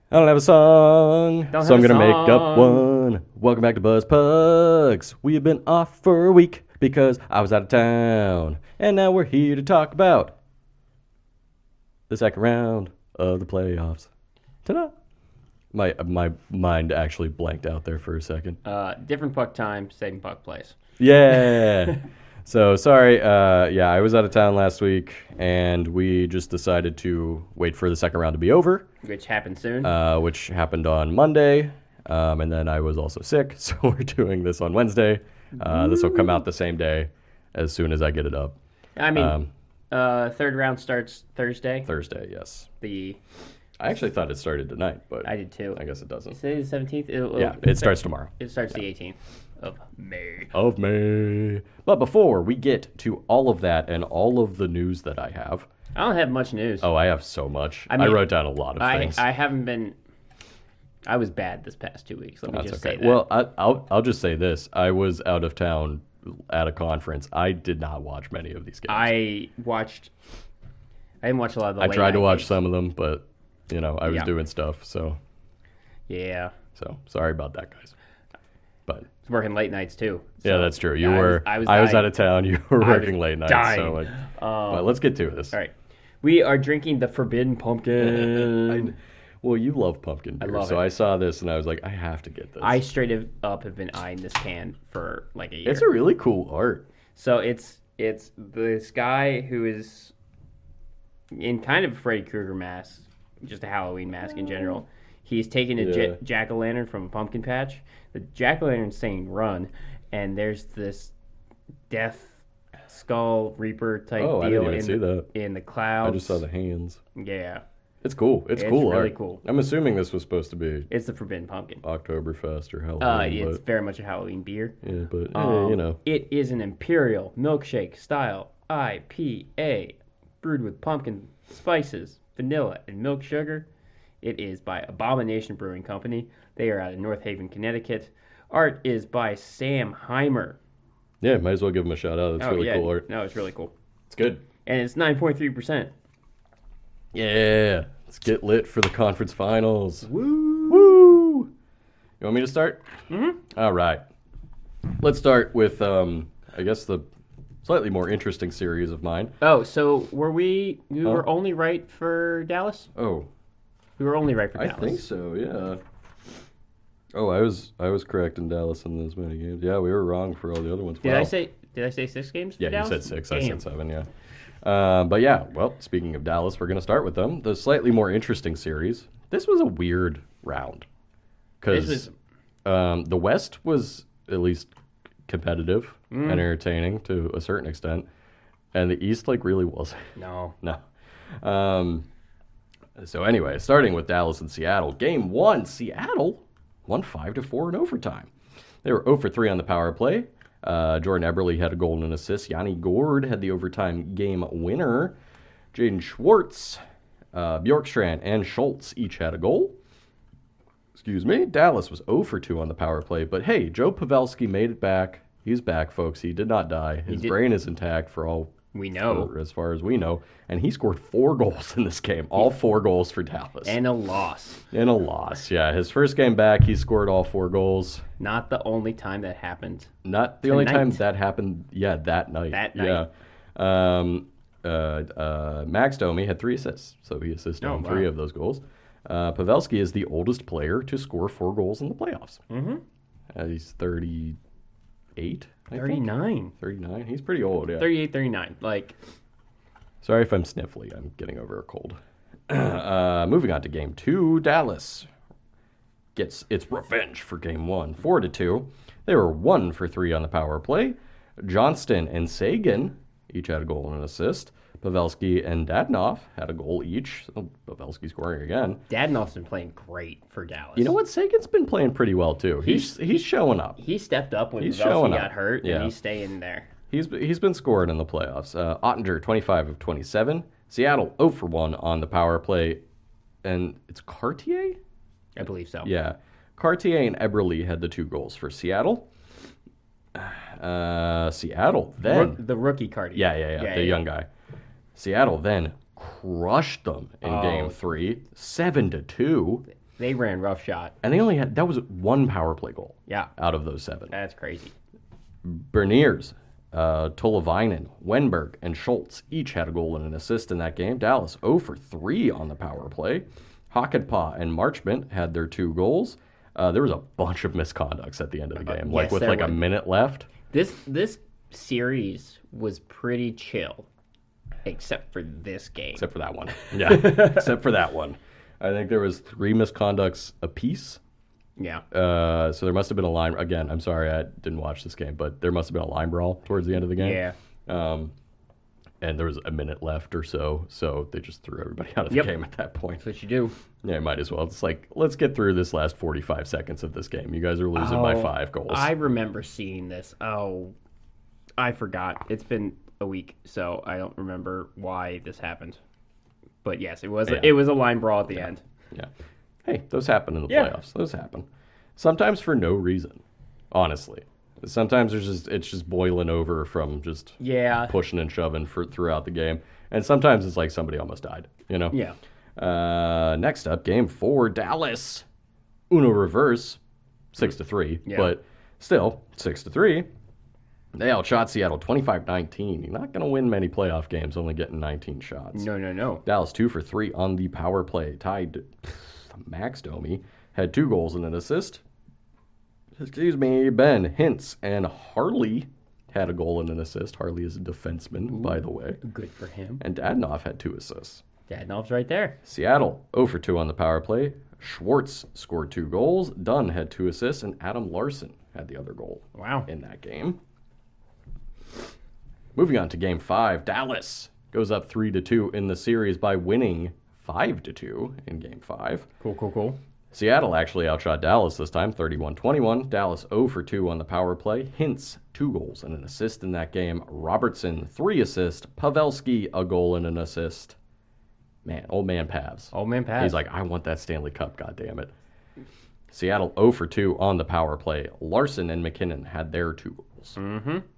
I don't have a song, Don't so I'm have a gonna make up song. one. Welcome back to Buzz Pugs. We have been off for a week because I was out of town, and now we're here to talk about the second round of the playoffs. Ta-da! My mind actually blanked out there for a second. Different puck time, same puck place. Yeah. So sorry. Yeah, I was out of town last week, and we just decided to wait for the second round to be over, Which happens soon. which happened on Monday. And then I was also sick, so we're doing this on Wednesday. This will come out the same day as soon as I get it up. I mean, third round starts Thursday. Thursday, yes. I I actually thought it started tonight, but did too. I guess it doesn't. Today is the 17th. Yeah, it starts tomorrow. It starts the 18th of May. Of May. But before we get to all of that and all of the news that I have, I don't have much news. oh, I have so much. I mean, wrote down a lot of things. I haven't been. I was bad this past 2 weeks. Let me That's just okay. say that. Well, I'll just say this: I was out of town at a conference. I did not watch many of these games. I didn't watch a lot of the. I late tried to night watch games. some of them, but I was Yeah. doing stuff. So Yeah, sorry about that, guys. But it's working late nights too. yeah, So, that's true. You I were. I was I was dying. out of town. You were I was working late nights. dying. So, but let's get to this. All right, we are drinking the Forbidden Pumpkin. Well, you love pumpkin beer, love so it. I saw this and I was like, I have to get this. I straight up have been eyeing this can for like a year. It's a really cool art. So it's this guy who is in kind of a Freddy Krueger mask, just a Halloween mask in general. He's taking a Yeah. jack o' lantern from a pumpkin patch. The jack o' lantern's saying "run," and there's this death skull reaper type Oh, I deal didn't even see that. in the clouds. I just saw the hands. Yeah, It's cool. It's It's cool really art. cool. I'm assuming this was supposed to be it's the Forbidden Pumpkin. Oktoberfest or Halloween, It's very much a Halloween beer. but It is an imperial milkshake style IPA brewed with pumpkin spices, vanilla, and milk sugar. It is by Abomination Brewing Company. They are out of North Haven, Connecticut. Art is by Sam Heimer. yeah, might as well give them a shout out. It's really yeah. cool art. No, it's really cool. It's good. And it's 9.3%. Yeah, let's get lit for the conference finals. Woo! Woo! You want me to start? Mm-hmm. All right. Let's start with, I guess, the slightly more interesting series of mine. Oh, so we were only right for Dallas? Oh, We were only right for I Dallas. think so. Yeah. Oh, I was correct in Dallas in those many games. Yeah, we were wrong for all the other ones. Did Wow. I say 6 games for Yeah, Dallas? you said 6. I Damn. said 7. Yeah. But yeah, well, speaking of Dallas, we're going to start with them. The slightly more interesting series. This was a weird round because the West was at least competitive and entertaining to a certain extent, and the East really wasn't. No. No. So anyway, starting with Dallas and Seattle. Game 1, Seattle won 5-4 in overtime. They were 0 for 3 on the power play. Jordan Eberle had a goal and an assist. Yanni Gord had the overtime game winner. Jaden Schwartz, Bjorkstrand, and Schultz each had a goal. Excuse me. Dallas was 0 for 2 on the power play. But hey, Joe Pavelski made it back. He's back, folks. He did not die. His brain is intact for all We know. as far as we know. And he scored 4 goals in this game. All 4 goals for Dallas. And a loss. In a loss, yeah. His first game back, he scored all 4 goals. Not the only time that happened. Not the only Tonight. time that happened, that night. That night. Yeah. Max Domi had 3 assists, so he assisted on 3 wow. of those goals. Pavelski is the oldest player to score 4 goals in the playoffs. Mm-hmm. He's 38, I think. 39. 39. He's pretty old, yeah. 38, 39. Like, Sorry if I'm sniffly. I'm getting over a cold. Moving on to game 2, Dallas gets its revenge for game 1, 4-2. They were 1 for 3 on the power play. Johnston and Sagan each had a goal and an assist. Pavelski and Dadnov had a goal each. So Pavelski scoring again. Dadnov's been playing great for Dallas. You know what? Sagan's been playing pretty well too. He's showing up. He stepped up when He's Pavelski showing got up. hurt, Yeah. and he's staying there. He's been scoring in the playoffs. Ottinger, 25 of 27. Seattle, 0 for 1 on the power play. And it's Cartier? I believe so. Yeah. Cartier and Eberle had the 2 goals for Seattle. Seattle then. The rookie Cardi. Yeah. The young guy. Seattle then crushed them in game 3, 7-2. They ran roughshod. And they only had, that was one power play goal Yeah, out of those 7. that's crazy. Berniers, Tolavainen, Wenberg, and Schultz each had a goal and an assist in that game. Dallas 0 for 3 on the power play. Hakanpää and Marchment had their 2 goals. There was a bunch of misconducts at the end of the game, yes, with there like a was. minute left. This series was pretty chill, except for this game. Except for that one. Yeah, except for that one. I think there was 3 misconducts apiece. Yeah. So there must have been a line. Again, I'm sorry I didn't watch this game, but there must have been a line brawl towards the end of the game. Yeah. And there was a minute left or so they just threw everybody out of the game at that point. That's what you do. Yeah, might as well. It's like, let's get through this last 45 seconds of this game. You guys are losing by 5 goals. I remember seeing this. Oh, I forgot. It's been a week, so I don't remember why this happened. But yes, it was it was a line brawl at the end. Yeah. Hey, those happen in the playoffs. Those happen. Sometimes for no reason, honestly. Sometimes it's just boiling over from just pushing and shoving throughout the game. And sometimes it's like somebody almost died, you know? Yeah. Next up, game 4, Dallas. Uno reverse, 6-3. Yeah. But still, 6-3. They outshot Seattle 25-19. You're not going to win many playoff games only getting 19 shots. No. Dallas 2 for 3 on the power play. Tied Max Domi had 2 goals and an assist. Ben Hintz and Harley had a goal and an assist. Harley is a defenseman, by the way. Good for him. And Dadonov had 2 assists. Dadnov's right there. Seattle 0 for 2 on the power play. Schwartz scored 2 goals. Dunn had 2 assists, and Adam Larson had the other goal. Wow. In that game. Moving on to game 5, Dallas goes up 3-2 in the series by winning 5-2 in game 5. Cool. Seattle actually outshot Dallas this time, 31-21. Dallas 0 for 2 on the power play. Hintz, 2 goals and an assist in that game. Robertson, 3 assists. Pavelski, a goal and an assist. Man, old man Pavs. He's like, I want that Stanley Cup, goddammit. Seattle 0 for 2 on the power play. Larson and McKinnon had their 2 goals.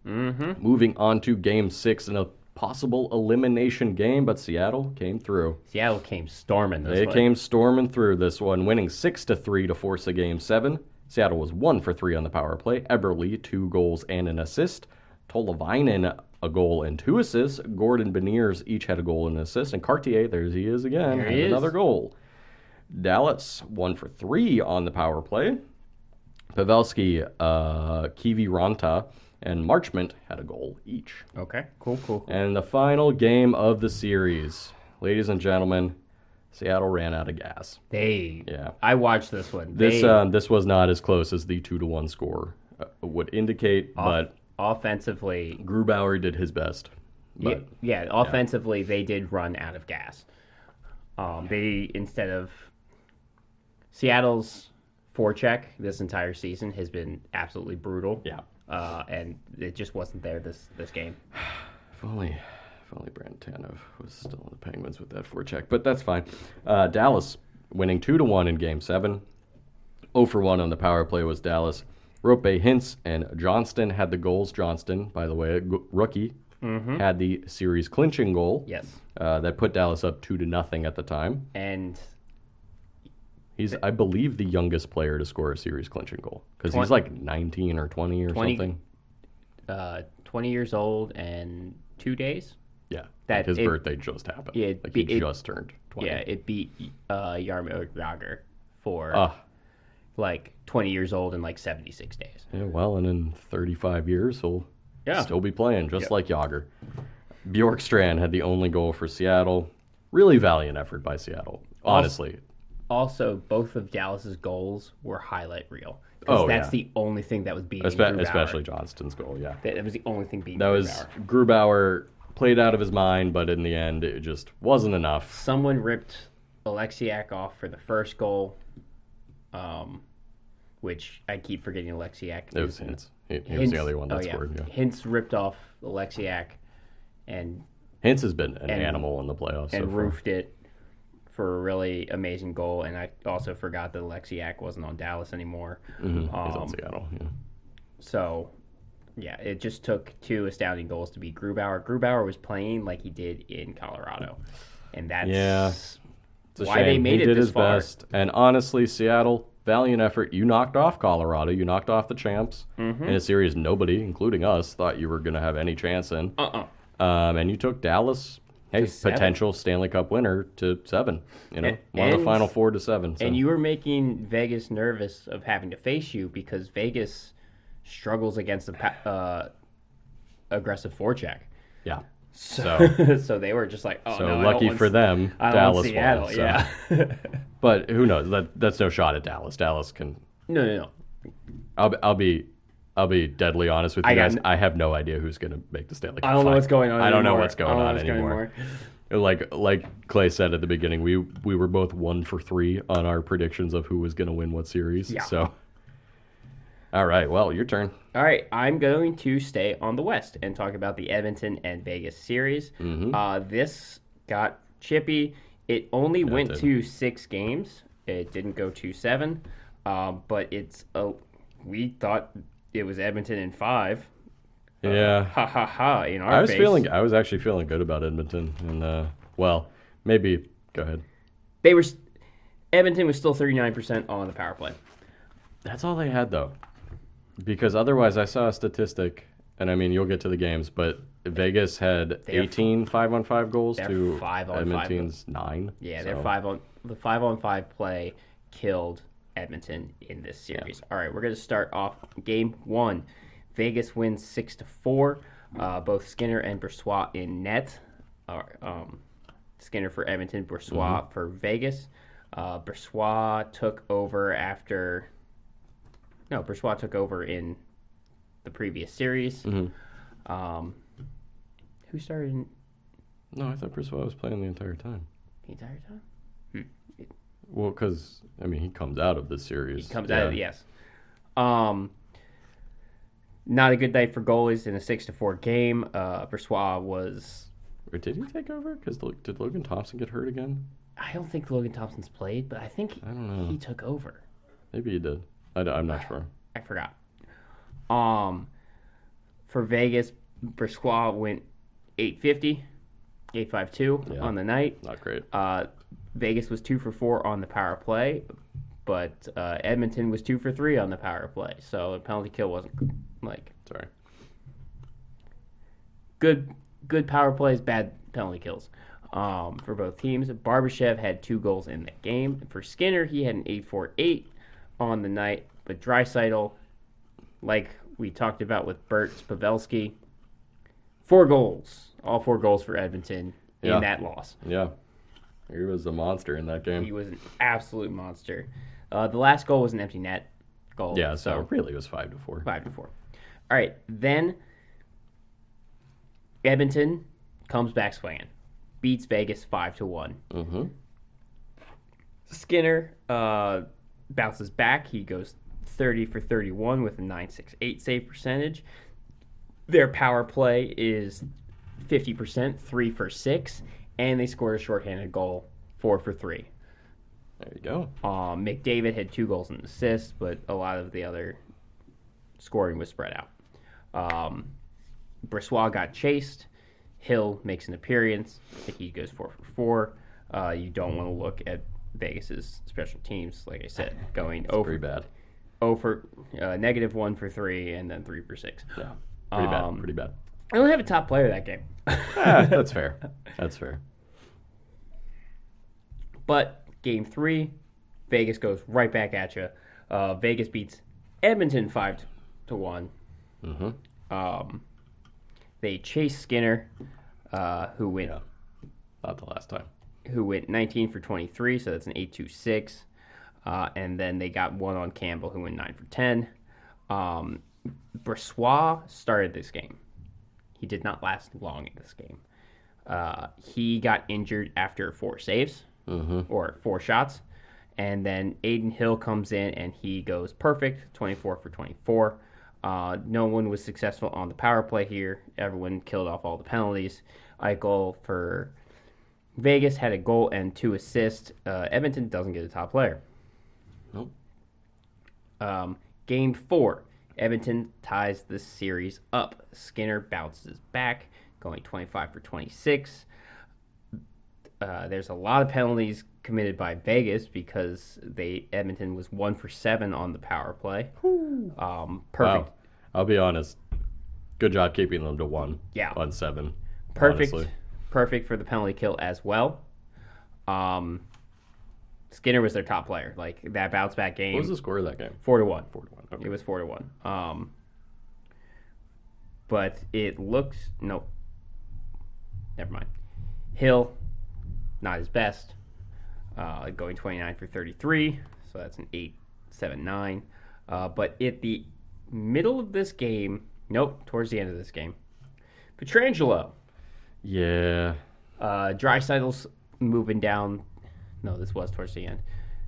Moving on to game 6 in a possible elimination game, but Seattle came through. Seattle came storming this They one. came storming through this one, winning 6-3 to force a game 7. Seattle was 1 for 3 on the power play. Eberle, 2 goals and an assist. Tolavainen, a goal and 2 assists. Gordon Beniers each had a goal and an assist. And Cartier, there he is again, had another goal. Dallas 1 for 3 on the power play. Pavelski, Kiviranta, and Marchment had a goal each. Okay, cool. And the final game of the series, ladies and gentlemen, Seattle ran out of gas. I watched this one. This was not as close as the 2-1 score would indicate, but offensively, Grubauer did his best. But, offensively, they did run out of gas. Instead of Seattle's forecheck this entire season has been absolutely brutal. Yeah. And it just wasn't there this game. If only Brandon Tanev was still on the Penguins with that forecheck, but that's fine. Dallas winning 2-1 in Game 7. 0 for 1 on the power play was Dallas. Rope, Hintz, and Johnston had the goals. Johnston, by the way, rookie, had the series clinching goal. Yes. That put Dallas up 2-0 at the time. And he's, I believe, the youngest player to score a series clinching goal because he's like 19 or 20 or something. 20 years old and 2 days. Yeah, his birthday just happened. Yeah, he just turned 20. Yeah, it beat Jaromir Jagr for 20 years old and 76 days. Yeah, well, and in 35 years he'll still be playing just like Jagr. Bjorkstrand had the only goal for Seattle. Really valiant effort by Seattle, honestly. Also, both of Dallas's goals were highlight reel. That's the only thing that was beating Grubauer. Especially Johnston's goal, yeah. That was the only thing beating Grubauer. That was Grubauer played out of his mind, but in the end, it just wasn't enough. Someone ripped Alexiak off for the first goal, which I keep forgetting Alexiak. It was Hintz. He was the other one that scored. Yeah. Hintz ripped off Alexiak, and Hintz has been an animal in the playoffs and roofed it for a really amazing goal. And I also forgot that Alexiak wasn't on Dallas anymore. He's on Seattle. Yeah. So, yeah, it just took 2 astounding goals to beat Grubauer. Grubauer was playing like he did in Colorado, and that's It's a why shame. they made he it did this his far. best. And honestly, Seattle, valiant effort. You knocked off Colorado. You knocked off the champs Mm-hmm. in a series nobody, including us, thought you were going to have any chance in. And you took Dallas, hey, To 7. potential Stanley Cup winner, to 7. You know, one of the And- final 4 to 7. So. And you were making Vegas nervous of having to face you because Vegas struggles against the aggressive forecheck. yeah. So, so they were just like, oh So no, I lucky don't for want, them, I don't Dallas want Seattle. won. So. Yeah. But who knows? That's no shot at Dallas. Dallas can. No. I'll be deadly honest with you I got guys. n- I have no idea who's going to make the Stanley Cup. I don't know final. what's going on. I don't know anymore. what's going I don't know on what's going anymore. Like Clay said at the beginning, we were both 1 for 3 on our predictions of who was going to win what series. Yeah. So, all right. Well, your turn. All right, I'm going to stay on the West and talk about the Edmonton and Vegas series. This got chippy. It only went did. to 6 games. It didn't go to 7, but we thought it was Edmonton in 5. Yeah. Ha ha ha! In our I was face. I was actually feeling good about Edmonton, and well, maybe go ahead. Edmonton was still 39% on the power play. That's all they had though, because otherwise I saw a statistic, and I mean you'll get to the games, but Vegas had 18 5-on-5 goals they're to 5-on-5 Edmonton's 9. Yeah, so. they're 5-on-5 play killed Edmonton in this series. All right, we're going to start off game 1. Vegas wins 6-4. Both Skinner and Brossoit in net. Skinner for Edmonton, Brossoit for Vegas. Brossoit took over Brossoit took over in the previous series. Who started in No, I thought Brossoit was playing the entire time. the entire time? Well, because I mean he comes out of the series. He comes out of yes. Not a good night for goalies in a 6-4 game. Brossoit was. Or did he take over? Because did Logan Thompson get hurt again? I don't think Logan Thompson's played, but I think I don't know. he took over. Maybe he did. I'm not sure. I forgot. For Vegas, Brossoit went 850, 852 on the night. Not great. Vegas was 2 for 4 on the power play, but Edmonton was 2 for 3 on the power play. So the penalty kill wasn't like Sorry. good power plays, bad penalty kills for both teams. Barbashev had 2 goals in the game. For Skinner, he had an 8-4-8 on the night, but Draisaitl, like we talked about with Bert Pavelski, 4 goals. All 4 goals for Edmonton in that loss. Yeah. He was a monster in that game. He was an absolute monster. The last goal was an empty net goal. Yeah, so really it was 5-4. 5-4. All right, then Edmonton comes back swinging, beats Vegas 5-1. Mm-hmm. Skinner bounces back. He goes 30 for 31 with a .968 save percentage. Their power play is 50%, 3 for 6, and they scored a shorthanded goal, 4 for 3. There you go. McDavid had 2 goals and assists, but a lot of the other scoring was spread out. Brossoit got chased. Hill makes an appearance. I think he goes 4 for 4. You don't want to look at Vegas's special teams, like I said, going Pretty bad. -1 for 3, and then 3 for 6. Yeah. Pretty bad. Pretty bad. I don't have a top player that game. That's fair. That's fair. But game 3, Vegas goes right back at you. Vegas beats Edmonton 5-1. Mm-hmm. They chase Skinner, who went Not the last time. 19 for 23, so that's an 8.26. And then they got one on Campbell, who went 9 for 10. Brossoit started this game. He did not last long in this game. He got injured after 4 saves, or 4 shots. And then Aiden Hill comes in, and he goes perfect, 24 for 24. No one was successful on the power play here. Everyone killed off all the penalties. Eichel for Vegas had a goal and 2 assists. Edmonton doesn't get a top player. Nope. Game 4, Edmonton ties the series up. Skinner bounces back, going 25 for 26. there's a lot of penalties committed by Vegas because Edmonton was 1 for 7 on the power play. Perfect. Wow. I'll be honest. Good job keeping them to 1 Yeah. on 7. Perfect. Honestly. Perfect for the penalty kill as well. Skinner was their top player. Like that bounce back game. What was the score of that game? 4-1. 4-1. Okay. It was 4-1. But it looks nope. Never mind. Hill, not his best. Going 29 for 33, so that's an 8.79. But at the middle of this game, towards the end of this game, Pietrangelo. Yeah. Draisaitl's moving down. No, this was towards the end.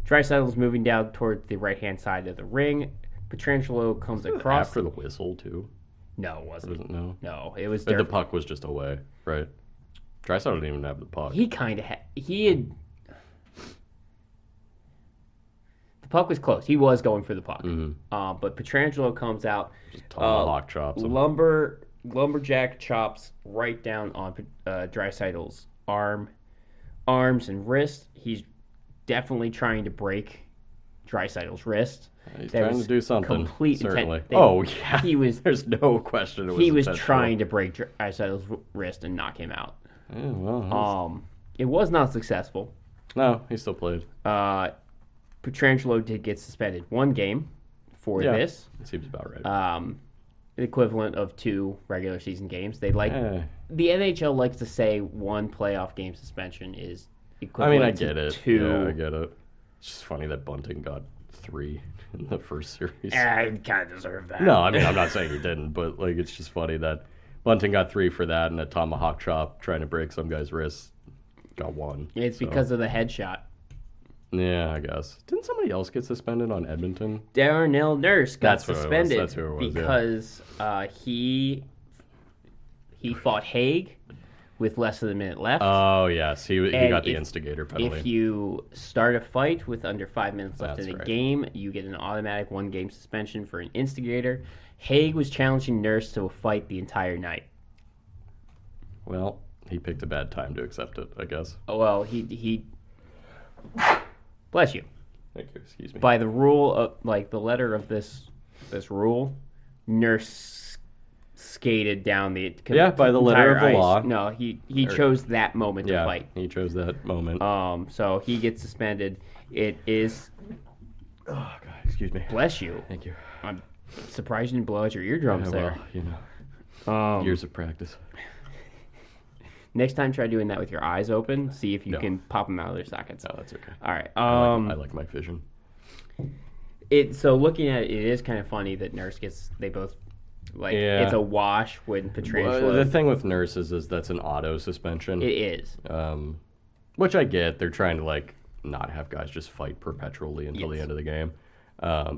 Draisaitl's moving down toward the right-hand side of the ring. Pietrangelo comes across. After the whistle, too? No, it wasn't. No? No, it was But the different. puck was just away, right? Draisaitl didn't even have the puck. He kind of had. He had. The puck was close. He was going for the puck. But Pietrangelo comes out. Just tomahawk chops him. Lumberjack chops right down on Draisaitl's arms and wrist. He's definitely trying to break Draisaitl's wrist. He's There trying was to do something, complete certainly. intent. Oh, yeah. He was. There's no question it was He was intentional. trying to break Draisaitl's wrist and knock him out. Yeah, well, It was not successful. no, he still played. Pietrangelo did get suspended 1 game for Yeah. this. It seems about right. The equivalent of 2 regular season games. The NHL likes to say 1 playoff game suspension is I equivalent mean, I to get it. 2. Yeah, I get it. It's just funny that Bunting got 3 in the first series. I kind of deserve that. No, I mean, I'm not saying he didn't, but like, it's just funny that Bunting got 3 for that, and a tomahawk chop trying to break some guy's wrist got 1. It's So, because of the headshot. yeah, I guess. Didn't somebody else get suspended on Edmonton? Darnell Nurse got That's what it was. suspended That's who it was, yeah. because he fought Haig with less than a minute left. Oh yes, he And got the if- instigator penalty. If you start a fight with under 5 minutes left That's in the right. game, you get an automatic 1-game suspension for an instigator. Haig was challenging Nurse to a fight the entire night. Well, he picked a bad time to accept it, I guess. Oh, well, he bless you. Thank you. Excuse me. By the rule of the letter of this rule, Nurse skated down the Yeah, by the letter entire of the ice. law. No, he chose that moment to yeah, fight. he chose that moment. So he gets suspended. It is Oh God, excuse me. bless you. Thank you. I'm surprised you didn't blow out your eardrums Yeah, there. well, you know, years of practice. Next time, try doing that with your eyes open. See if you No. can pop them out of their sockets. No, that's okay. All right. I like my vision. So looking at it, it is kind of funny that Nurse gets. They both Yeah. it's a wash when Pietrangelo. Well, the thing with nurses is that's an auto suspension. It is. Which I get. They're trying to not have guys just fight perpetually until the Yes. end of the game,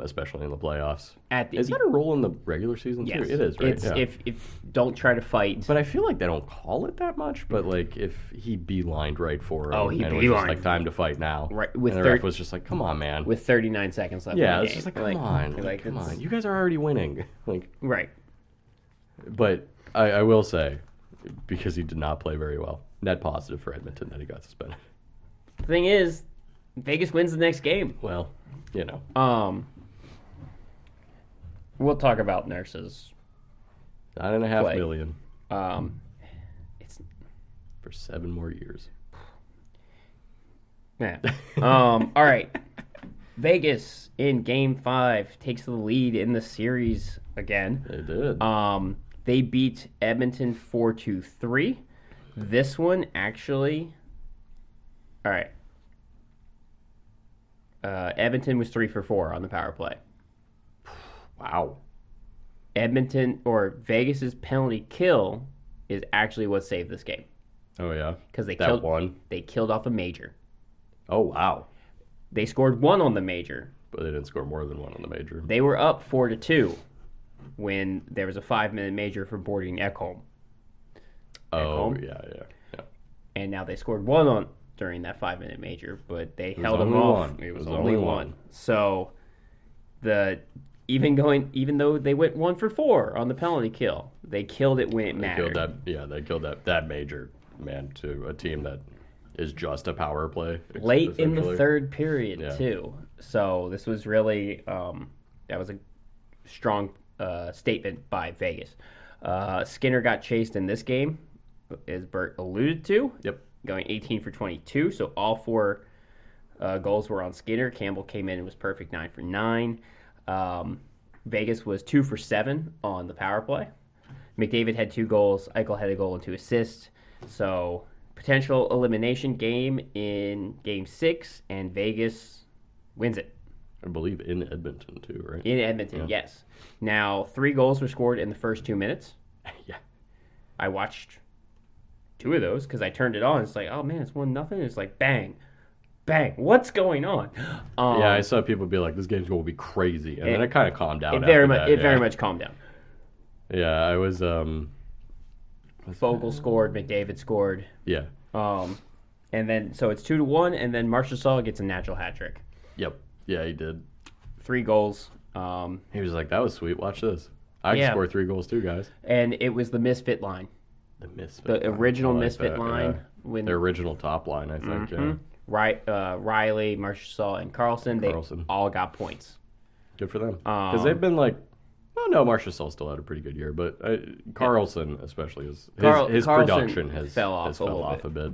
especially in the playoffs. Is that a rule in the regular season Yes, too? It is, right? It's Yeah. if don't try to fight. But I feel like they don't call it that much. But if he beelined right for him, Oh, he and it was just beelined. time to fight now, Right, with and the ref thir- was just like, "Come on, man." with 39 seconds left. yeah, in the it's game. just come on, come it's- on. You guys are already winning. Right. But I will say, because he did not play very well, net positive for Edmonton that he got suspended. The thing is, Vegas wins the next game. Well, you know, We'll talk about Nurses. $9.5 Play. million It's for 7 more years. yeah. All right. Vegas in Game 5 takes the lead in the series again. They did. They beat Edmonton 4-3. This one actually. All right. Edmonton was 3 for 4 on the power play. Wow. Edmonton or Vegas's penalty kill is actually what saved this game Oh yeah. because they That killed one. They killed off a major. Oh wow. They scored 1 on the major. But they didn't score more than 1 on the major. They were up 4-2 when there was a 5-minute major for boarding Ekholm. Oh home? yeah. And now they scored 1 on during that 5-minute major, but they held them only off. one. It was It was only only one. one. So even though they went 1 for 4 on the penalty kill, they killed it when it They mattered. killed that. Yeah, they killed that major man to a team that is just a power play. Late in the essentially. third period, Yeah. too. So this was really, that was a strong statement by Vegas. Skinner got chased in this game, as Bert alluded to. Yep. Going 18 for 22. So all four goals were on Skinner. Campbell came in and was perfect, 9 for 9. Vegas was 2 for 7 on the power play. McDavid had 2 goals. Eichel had a goal and 2 assists. So potential elimination game in Game 6, and Vegas wins it. I believe in Edmonton too, right? In Edmonton, yes. Now, 3 goals were scored in the first 2 minutes. Yeah. I watched 2 of those because I turned it on. It's like, oh man, it's 1-0. It's like, bang, bang. What's going on? Yeah, I saw people be like, "This game's going to be crazy," and then it kind of calmed down. It very after much, that, it very much calmed down. Yeah, I was. Fogle scored. McDavid scored. Yeah. And then so it's 2-1, and then Marchessault gets a natural hat trick. Yep. Yeah, he did. 3 goals. He was like, "That was sweet. Watch this. I can score 3 goals too, guys." And it was the misfit line, The misfit. the line. original I like misfit that, line. yeah. When The original top line, I think. Yeah. Riley, Marchessault, and Carlson, they Carlson. all got points. Good for them. Because they've been like, oh no, Marchessault still had a pretty good year, but Carlson especially his Carlson production has fell off a bit.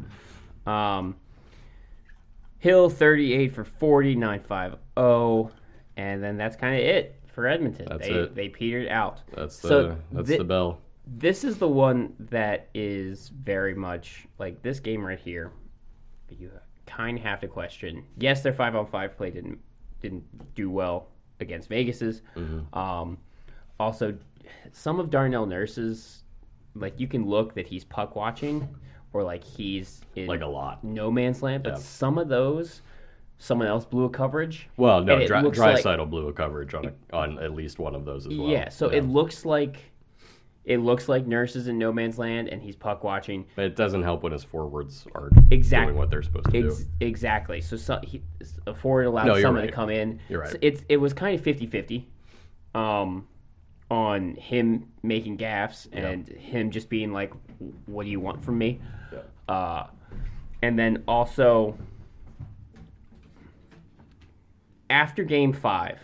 Hill 38 for 40, 950, and then that's kind of it for Edmonton. That's they it. they petered out. That's So the bell. This is the one that is very much like this game right here. You kind of have to question. Yes, their 5-on-5 play didn't do well against Vegas's. Mm-hmm. Also, some of Darnell Nurse's, like you can look that he's puck watching, or like he's in Like a lot. no man's land. But Yeah. some of those, someone else blew a coverage. Well, no, and it looks like- Draisaitl blew a coverage on at least one of those as well. Yeah, so it looks like Nurse is in no man's land and he's puck watching. But it doesn't help when his forwards are Exactly. doing what they're supposed to do. Exactly. So a forward allowed No, you're someone right. to come in. You're right. So it was kind of 50-50 on him making gaffes and him just being like, what do you want from me? Yeah. And then also, after Game 5,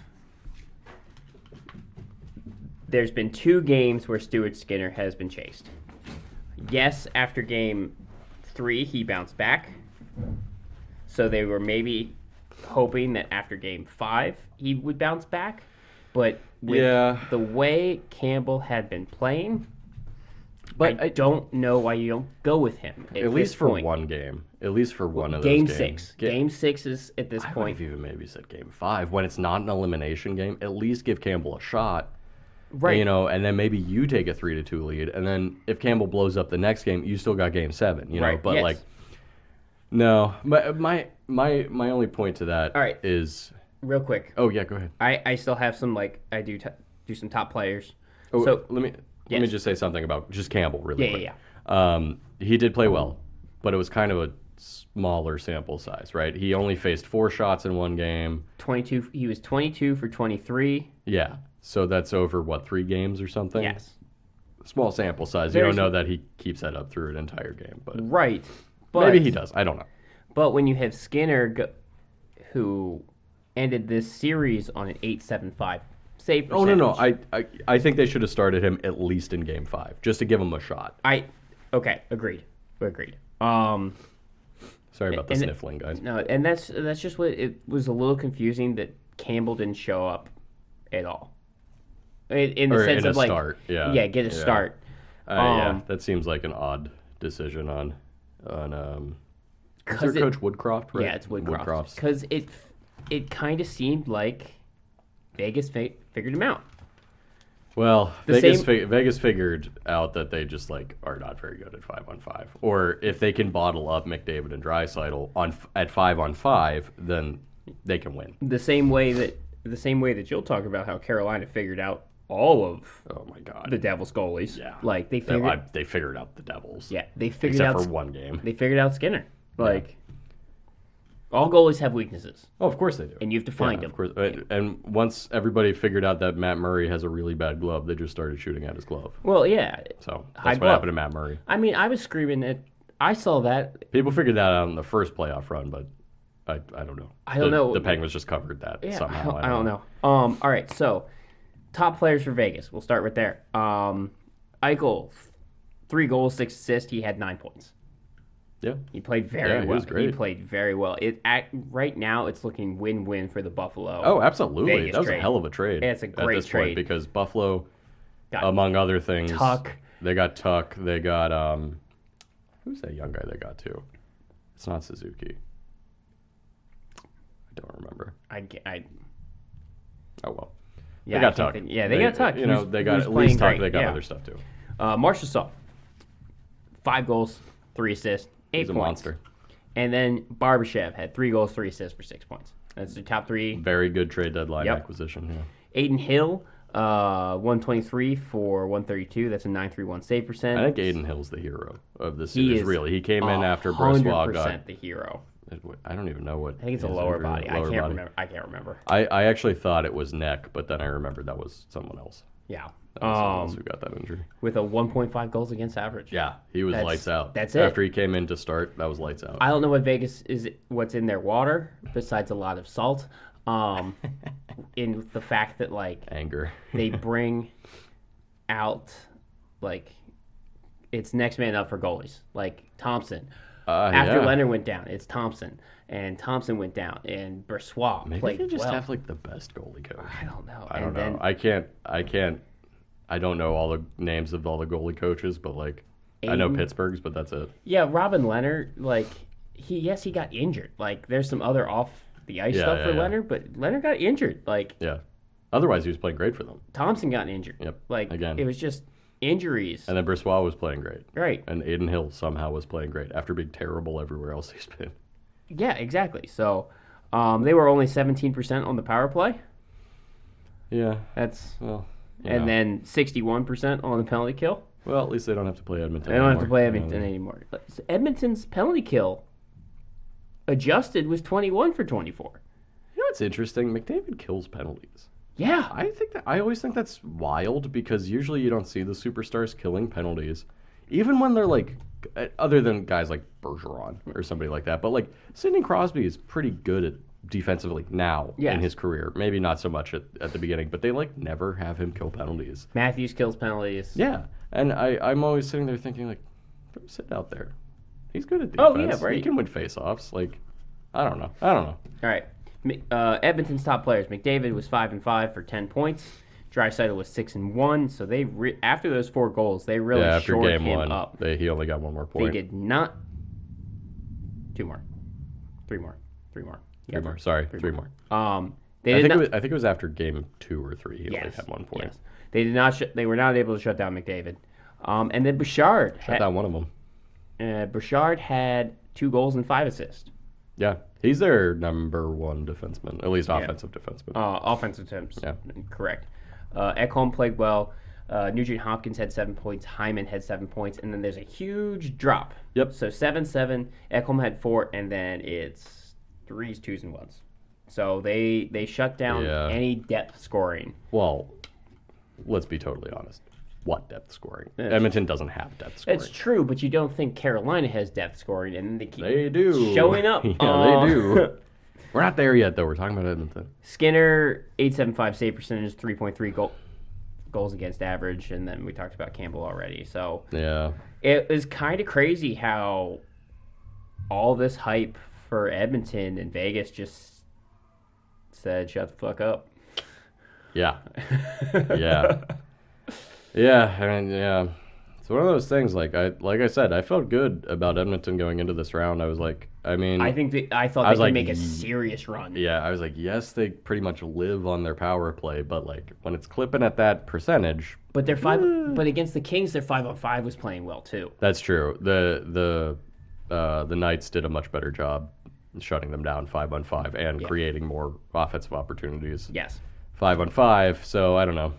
there's been 2 games where Stuart Skinner has been chased. Yes, after Game 3, he bounced back. So they were maybe hoping that after Game 5, he would bounce back. But with the way Campbell had been playing, But I don't know why you don't go with him. At least for one game. At least for one of those Game games. 6. Game 6 is at this I would point. have even maybe said Game 5. When it's not an elimination game, at least give Campbell a shot. Right. You know, and then maybe you take a 3-2 lead, and then if Campbell blows up the next game, you still got Game 7. You know, Right, but yes. like, no. My only point to that All right. is. Real quick. Oh yeah, go ahead. I still have some, like, I do some top players. Oh, So, let me yes. just say something about just Campbell really Yeah, quick. He did play well, but it was kind of a smaller sample size, right? He only faced 4 shots in one game. 22. He was 22 for 23. Yeah. So that's over, 3 games or something? Yes. Small sample size. You don't know that he keeps that up through an entire game, but Right. But, maybe he does. I don't know. But when you have Skinner, who ended this series on an 8.75 save Oh, percentage. no. I think they should have started him at least in Game 5, just to give him a shot. Okay, agreed. Sorry about the and- sniffling, guys. No, and that's just what it was a little confusing that Campbell didn't show up at all. In the Or sense in of a like, start, yeah. yeah, get a start. Yeah, that seems like an odd decision on is there Coach Woodcroft, right? Yeah, it's Woodcroft. Woodcroft's. Because it kind of seemed like Vegas figured him out. Well, The Vegas figured out that they just like are not very good at 5-on-5. Or if they can bottle up McDavid and Draisaitl at 5-on-5, then they can win. The same way that you'll talk about how Carolina figured out all of Oh my God. the Devils goalies. Yeah. Like they They figured out the Devils. yeah, they figured Except out for one game. They figured out Skinner. Like all goalies have weaknesses, Oh, of course they do. and you have to find them. Of course. And once everybody figured out that Matt Murray has a really bad glove, they just started shooting at his glove. Well, yeah. So High that's what glove. happened to Matt Murray. I mean, I was screaming at I saw that. People figured that out in the first playoff run, but I don't know. I don't know. The Penguins just covered that Yeah, somehow. I don't know. All right, so top players for Vegas. We'll start right there. Eichel, 3 goals, 6 assists. He had 9 points. Yeah. He played very Yeah, well. he was great. He played very well. Right now, it's looking win-win for the Buffalo. Oh, absolutely. Vegas That was trade. a hell of a trade. It's a at great this trade. point because Buffalo, Got among other things, Tuck. They got Tuck. They got who's that young guy they got too? It's not Suzuki. I don't remember. I Oh well. yeah, They got I can't Tuck. think- yeah, they got Tuck. You know, who's- they got who's at least playing Tuck. great, They got yeah. other stuff too. Marshall Saul, 5 goals, 3 assists, 8 He's a points. monster. And then Barbashev had 3 goals, 3 assists for 6 points. That's the top 3. Very good trade deadline Yep. acquisition. Yeah. Aiden Hill, 123 for 132. That's a 931 save percent. I think Aiden Hill's the hero of this He series. is Really, he came in after Brossois got. the hero. I don't even know what. I think it's a his lower injury- body. lower body. I can't remember. I actually thought it was neck, but then I remembered that was someone else. Yeah. That was someone else who got that injury. With a 1.5 goals against average. Yeah, he was That's- lights out. that's it. After he came in to start, that was lights out. I don't know what Vegas is. What's in their water besides a lot of salt. In the fact that like Anger. they bring out like it's next man up for goalies. Like Thompson. After yeah. Leonard went down, it's Thompson. And Thompson went down. And Brossois Maybe played they just well. have like the best goalie coach. I don't know. I don't And know. then I can't. I don't know all the names of all the goalie coaches, but like I know Aiden- Pittsburgh's, but that's it. Yeah, Robin Leonard, like he got injured. Like there's some other off the ice Yeah, stuff for yeah. Leonard, but Leonard got injured. Like Yeah. Otherwise, he was playing great for them. Thompson got injured. Yep. Like Again. it was just injuries. And then Brossois was playing great. Right. And Aiden Hill somehow was playing great after being terrible everywhere else he's been. Yeah, exactly. So they were only 17% on the power play. Yeah. That's Well. you and know. then 61% on the penalty kill. Well, at least they don't have to play Edmonton. They don't have to anymore. play You know, Edmonton anymore. Edmonton's penalty kill adjusted was 21 for 24. You know what's interesting? McDavid kills penalties. Yeah. I always think that's wild because usually you don't see the superstars killing penalties, even when they're like, other than guys like Bergeron or somebody like that. But like Sidney Crosby is pretty good at defensively now Yes. in his career. Maybe not so much at the beginning, but they like never have him kill penalties. Matthews kills penalties. Yeah, and I'm always sitting there thinking like, throw Sid out there. He's good at Oh, defense. yeah, right. He can win faceoffs. Like, I don't know. All right. Edmonton's top players. McDavid was 5-5 for 10 points. Draisaitl was 6-1. So they after those 4 goals, they really Yeah, after shored game him 1, up. he only got 1 more They point. did not. 2 more. 3 more. 3 more. Three more. Sorry, 3 more. They I did think, not. I think it was after game 2 or 3. He only Yes. had 1 point. Yes. They did not. They were not able to shut down McDavid. And then Bouchard. Shut down one of them. Bouchard had 2 goals and 5 assists. Yeah, he's their number 1 defenseman, at least offensive defenseman. Offensive terms. Yeah. Correct. Ekholm played well. Nugent Hopkins had 7 points. Hyman had 7 points. And then there's a huge drop. Yep. So 7-7. Ekholm had 4. And then it's 3s, 2s, and 1s. So they shut down Yeah. any depth scoring. Well, let's be totally honest. What depth scoring? Yeah. Edmonton doesn't have depth scoring. It's true, but you don't think Carolina has depth scoring, and they keep They do. showing up. Yeah, they do. We're not there yet, though. We're talking about Edmonton. Skinner, 875 save percentage, 3.3 goals against average, and then we talked about Campbell already. So Yeah. it is kind of crazy how all this hype for Edmonton and Vegas just said, shut the fuck up. Yeah. Yeah. Yeah. I mean, yeah. It's one of those things. Like I said, I felt good about Edmonton going into this round. I was like, I mean, I thought I they was could like, make a serious run. yeah, I was like, yes, they pretty much live on their power play, but like when it's clipping at that percentage, But they're but against the Kings, their 5-on-5 was playing well too. that's true. The Knights did a much better job shutting them down 5-on-5 and creating more offensive opportunities Yes. 5-on-5. So I don't know.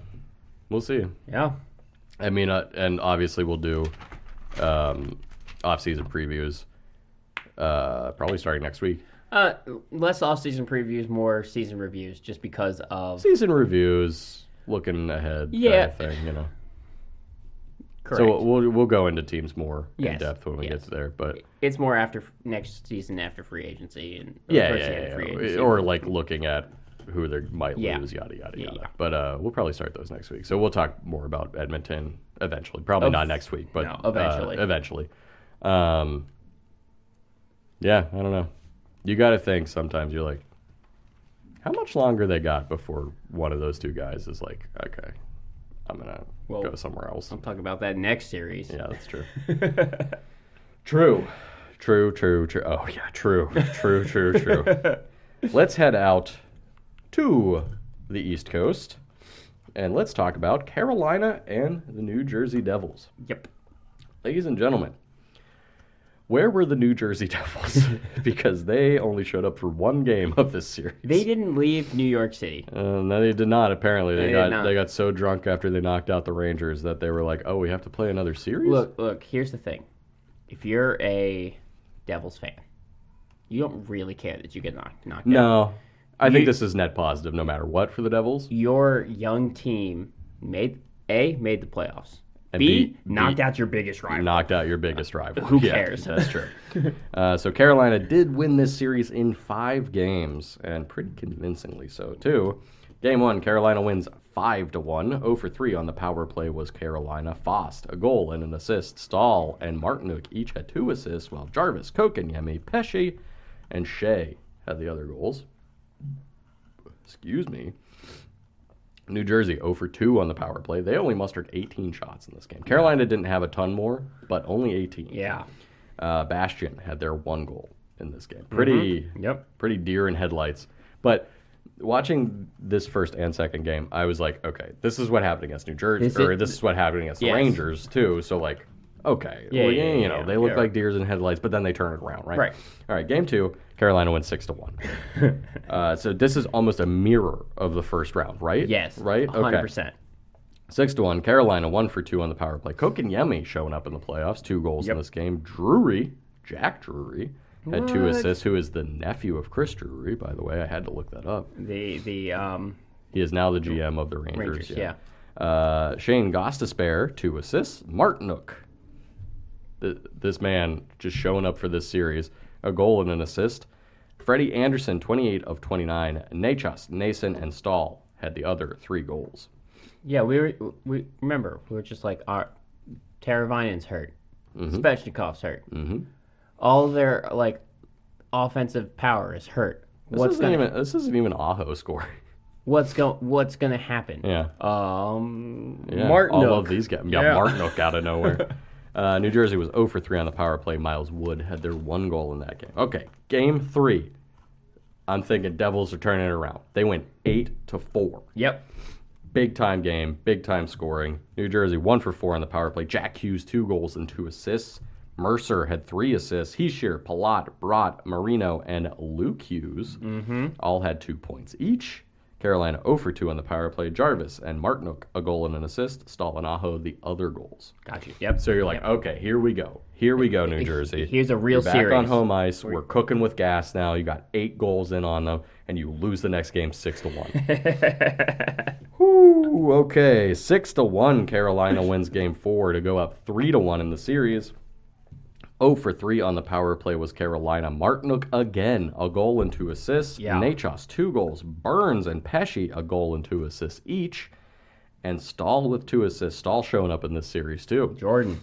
We'll see. Yeah. I mean, and obviously we'll do off-season previews probably starting next week. Less off-season previews, more season reviews, just because of Season reviews, looking ahead, Yeah. kind of thing, you know. Correct. So we'll go into teams more in Yes, depth when we get yes. to there. But It's more after next season, after free agency, and yeah, first year of free agency. or like looking at who they might Yeah. lose, yada yada Yeah, yada. yeah. But we'll probably start those next week. So we'll talk more about Edmonton eventually. Probably not next week, but no, eventually. Eventually. Yeah, I don't know. You got to think sometimes. You're like, how much longer they got before one of those two guys is like, okay, I'm gonna go somewhere else. I'll talk about that next series. Yeah, that's true. True. Oh yeah, true. Let's head out to the East Coast, and let's talk about Carolina and the New Jersey Devils. Yep. Ladies and gentlemen, where were the New Jersey Devils? Because they only showed up for one game of this series. They didn't leave New York City. No, they did not. Apparently, They did not. they got so drunk after they knocked out the Rangers that they were like, "Oh, we have to play another series." Look. Here's the thing: if you're a Devils fan, you don't really care that you get knocked out. No, I think this is net positive, no matter what, for the Devils. Your young team made the playoffs. And B, knocked out your biggest rival. Knocked out your biggest rival. Who Yeah, cares? that's true. So Carolina did win this series in 5 games, and pretty convincingly so too. Game 1, Carolina wins 5-1. 0-for-3 on the power play was Carolina. Fost, a goal and an assist. Stahl and Martinook each had 2 assists, while Jarvis, Kotkaniemi, Pesce, and Shea had the other goals. Excuse me. New Jersey 0-for-2 on the power play. They only mustered 18 shots in this game. Carolina didn't have a ton more, but only 18. Yeah. Bastion had their 1 goal in this game. Pretty deer in headlights. But watching this first and second game, I was like, okay, this is what happened against New Jersey, this is what happened against the Rangers too. So like, okay, they look like deers in headlights, but then they turn it around, right? Right. All right, game 2, Carolina wins 6-1. So this is almost a mirror of the first round, right? Yes. Right? 100%. 6-1. Carolina 1-for-2 on the power play. Kotkaniemi showing up in the playoffs, 2 goals in this game. Jack Drury had 2 assists. Who is the nephew of Chris Drury, by the way? I had to look that up. He is now the GM of the Rangers. Yeah. Shane Gostisbehere 2 assists. Martinook, this man just showing up for this series, a goal and an assist. Freddie Anderson 28 of 29. Nachos, Nason, and Stahl had the other 3 goals. Yeah, we were just like, our Teravainen's hurt. Svechnikov's hurt. All their like offensive power is hurt. This isn't even Aho scoring. What's gonna happen? Yeah. Martinook. All of these guys. Yeah, Martinook out of nowhere. New Jersey was 0-for-3 on the power play. Miles Wood had their 1 goal in that game. Okay, game 3. I'm thinking Devils are turning it around. They went 8-4. Yep. Big time game, big time scoring. New Jersey 1-for-4 on the power play. Jack Hughes 2 goals and 2 assists. Mercer had 3 assists. Hischier, Palat, Brott, Marino, and Luke Hughes all had 2 points each. Carolina 0-for-2 on the power play. Jarvis and Martinook a goal and an assist. Stahl and Aho the other goals. Got you. Yep. So you're like, okay, here we go. Here we go, New Jersey. Here's a real You're series. back on home ice. We're cooking with gas now. You got 8 goals in on them, and you lose the next game 6-1. Whoo, okay. 6-1, Carolina wins game 4 to go up 3-1 in the series. 0-for-3 on the power play was Carolina. Martinook again, a goal and 2 assists. Yeah. Nachos, 2 goals. Burns and Pesce, a goal and 2 assists each. And Stahl with 2 assists. Stahl showing up in this series too. Jordan.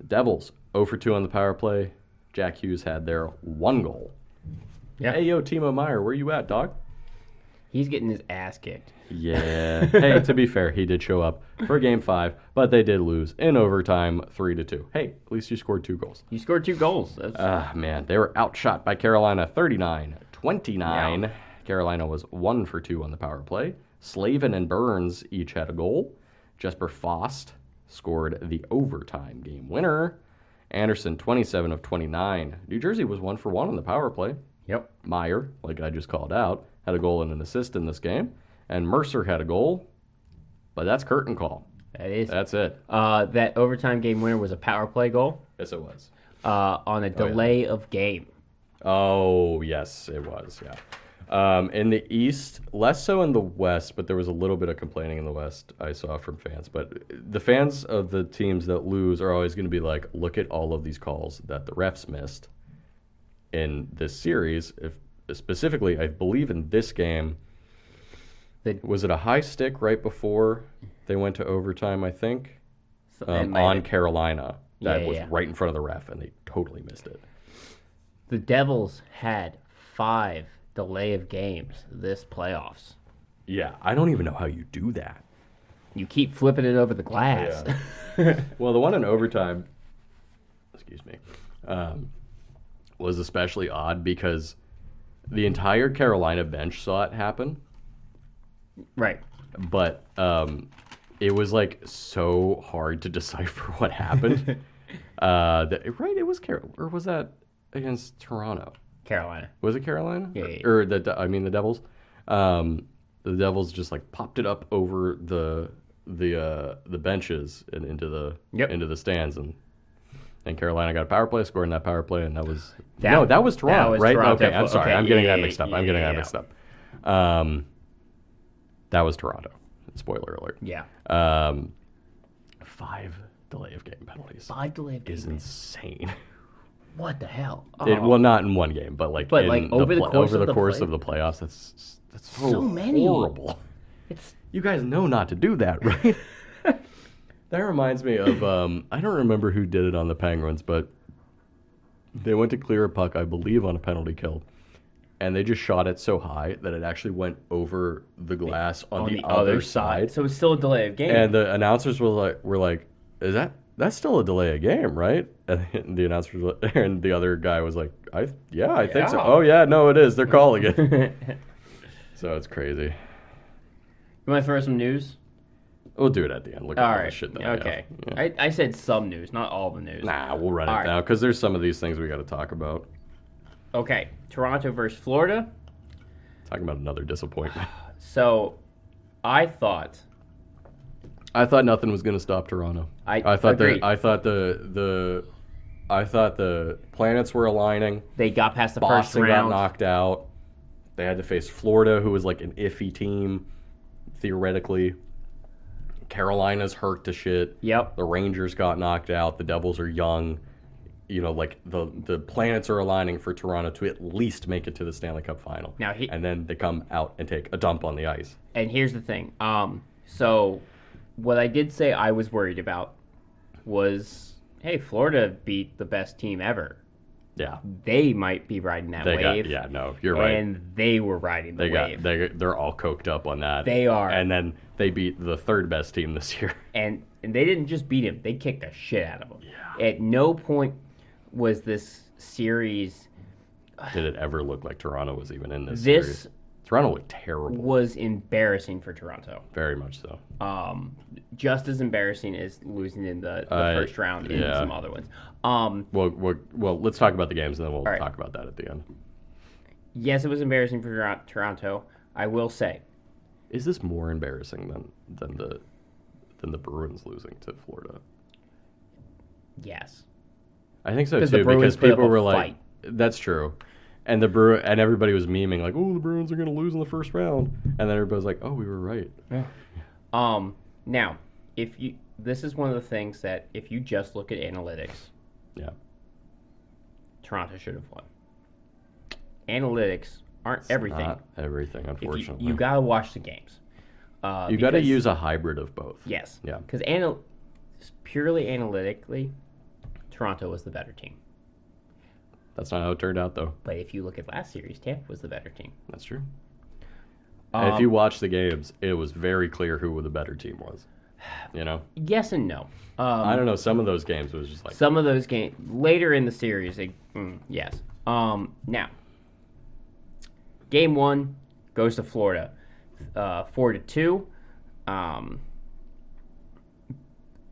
Devils, 0-for-2 on the power play. Jack Hughes had their 1 goal. Yeah. Hey, yo, Timo Meyer, where you at, dog? He's getting his ass kicked. Yeah. Hey, to be fair, he did show up for Game 5, but they did lose in overtime 3-2. Hey, at least you scored 2 goals. You scored 2 goals. Man, they were outshot by Carolina 39-29. Yeah. Carolina was 1-for-2 on the power play. Slavin and Burns each had a goal. Jesper Fost scored the overtime game winner. Anderson, 27 of 29. New Jersey was 1-for-1 on the power play. Yep. Meyer, like I just called out, had a goal and an assist in this game. And Mercer had a goal, but that's curtain call. That is. That's it. That overtime game winner was a power play goal. Yes, it was. On a delay of game. Oh, yes, it was, yeah. In the East, less so in the West, but there was a little bit of complaining in the West I saw from fans. But the fans of the teams that lose are always going to be like, look at all of these calls that the refs missed in this series. If specifically, I believe in this game, was it a high stick right before they went to overtime, I think, on Carolina that was right in front of the ref, and they totally missed it. The Devils had 5 delay of games this playoffs. Yeah, I don't even know how you do that. You keep flipping it over the glass. Yeah. Well, the one in overtime, excuse me, was especially odd because the entire Carolina bench saw it happen. Right. But it was like so hard to decipher what happened. Right? It was or was that against Toronto? Carolina. Was it Carolina? Yeah. Or the Devils. The Devils just like popped it up over the benches and into the stands, and Carolina got a power play, scored in that power play, and that was Toronto, right? Toronto. Okay, I'm sorry, I'm getting that mixed up. That was Toronto. Spoiler alert. Yeah. 5 delay of game penalties. 5 delay of game is insane. What the hell? Well, not in one game, but like over the course of the playoffs. That's so many. Horrible. You guys know not to do that, right? That reminds me of I don't remember who did it on the Penguins, but they went to clear a puck, I believe, on a penalty kill, and they just shot it so high that it actually went over the glass on the other side. So it's still a delay of game. And the announcers were like, "Is that's still a delay of game, right?" And the announcers and the other guy was like, "I think so." "Oh yeah, no, it is. They're calling it." So it's crazy. You want to throw some news? We'll do it at the end. Look at all the shit that okay. I have. I said some news, not all the news. Nah, we'll run it now because there's some of these things we got to talk about. Okay, Toronto versus Florida. Talking about another disappointment. So, I thought nothing was going to stop Toronto. I thought the planets were aligning. They got past the Boston first round. Got knocked out. They had to face Florida, who was like an iffy team, theoretically. Carolina's hurt to shit. Yep. The Rangers got knocked out. The Devils are young. You know, like the planets are aligning for Toronto to at least make it to the Stanley Cup final. And then they come out and take a dump on the ice. And here's the thing. So what I did say I was worried about was, hey, Florida beat the best team ever. Yeah. They might be riding that wave. You're right. And they were riding the wave. They're all coked up on that. They are. And then they beat the third best team this year. And they didn't just beat him. They kicked the shit out of him. Yeah. At no point was this series... Did it ever look like Toronto was even in this series? Toronto looked terrible. Was embarrassing for Toronto. Very much so. Just as embarrassing as losing in the first round in some other ones. Well, let's talk about the games and then we'll talk about that at the end. Yes, it was embarrassing for Toronto. I will say. Is this more embarrassing than the Bruins losing to Florida? Yes. I think so too, because people were like, "That's true," and and everybody was memeing like, "Oh, the Bruins are going to lose in the first round," and then everybody's like, "Oh, we were right." Yeah. Now, this is one of the things that if you just look at analytics, Toronto should have won. Analytics aren't everything. Not everything, unfortunately. You got to watch the games. You got to use a hybrid of both. Yes. Yeah. Because purely analytically, Toronto was the better team. That's not how it turned out, though. But if you look at last series, Tampa was the better team. That's true. And if you watch the games, it was very clear who the better team was. You know? Yes and no. I don't know. Some of those games was just like... Some of those games... Later in the series, yes. Now, Game 1 goes to Florida. 4-2.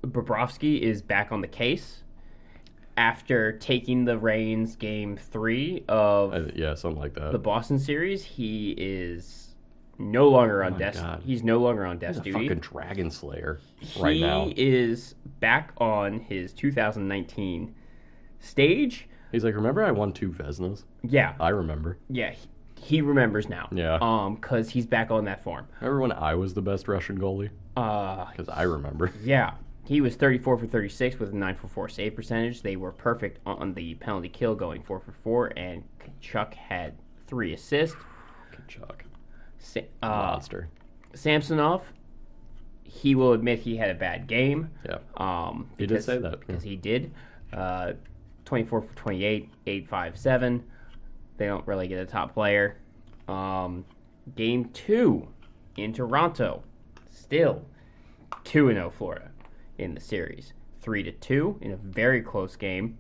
Bobrovsky is back on the case after taking the reins Game 3 of something like that. The Boston series. He is no longer on desk. He's no longer on desk duty. He's a fucking Dragon Slayer right now. He is back on his 2019 stage. He's like, remember I won 2 Vezinas? Yeah. I remember. Yeah. he remembers now. Yeah. Because he's back on that form. Remember when I was the best Russian goalie? Because I remember. Yeah. He was 34 for 36 with a 944 save percentage. They were perfect on the penalty kill, going 4 for 4, and Kachuk had 3 assists. Kachuk. Monster. Samsonov, he will admit he had a bad game. Yeah. He did say that. Because he did. 24 for 28, 857. They don't really get a top player. Game 2 in Toronto. Still 2-0 Florida in the series. 3-2 in a very close game.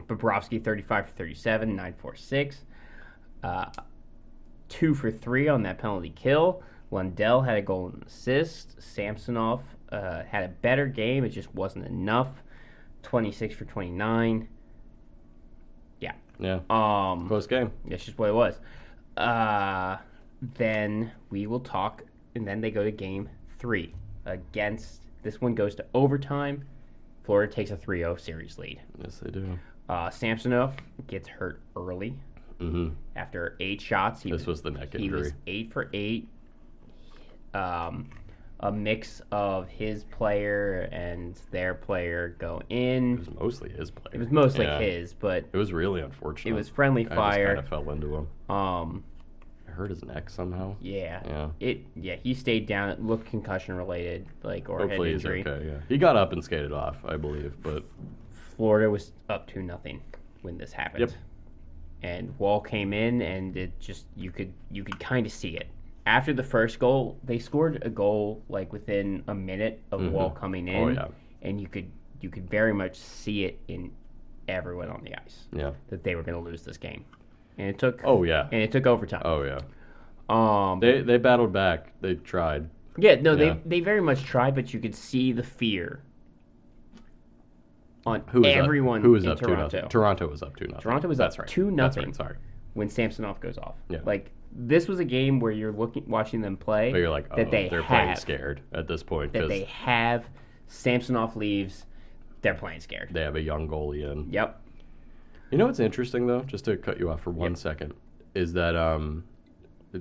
Bobrovsky 35 for 37, 946. 2 for 3 on that penalty kill. Lundell had a goal and an assist. Samsonov had a better game. It just wasn't enough. 26 for 29. Yeah. Yeah. Close game. That's just what it was. Then we will talk, and then they go to game 3 against. This one goes to overtime. Florida takes a 3-0 series lead. Yes, they do. Samsonov gets hurt early. Mm-hmm. After 8 shots, this was the neck injury. He was 8 for 8. A mix of his player and their player go in. It was mostly his player. It was mostly his, but it was really unfortunate. It was friendly fire. I just kind of fell into him. I hurt his neck somehow. Yeah. He stayed down. It looked concussion related, or hopefully head injury. He's okay. Yeah, he got up and skated off, I believe, but Florida was up 2-0 when this happened. Yep. And Wall came in, and it just you could kind of see it. After the first goal, they scored a goal within a minute of Wall coming in. Oh yeah. And you could very much see it in everyone on the ice. Yeah. That they were going to lose this game. And it took And it took overtime. Oh yeah. They battled back. They tried. Yeah, no, they very much tried, but you could see the fear on everyone who was in up Toronto. 2-0. Toronto was up 2-0. Toronto was up 2-0. That's right, sorry. When Samsonov goes off. Yeah. This was a game where you're watching them play. But you're like, they're playing scared at this point. That they have Samsonov leaves, they're playing scared. They have a young goalie in. Yep. You know what's interesting, though, just to cut you off for 1 second, is that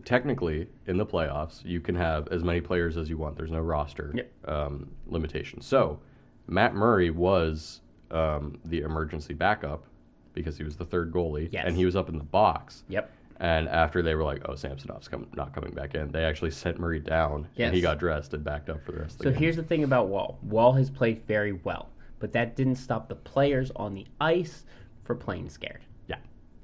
technically in the playoffs, you can have as many players as you want. There's no roster limitation. So Matt Murray was the emergency backup because he was the third goalie, and he was up in the box. Yep. And after they were like, Samsonov's not coming back in, they actually sent Murray down, and he got dressed and backed up for the rest of the game. So here's the thing about Wall. Wall has played very well, but that didn't stop the players on the ice for playing scared. Yeah.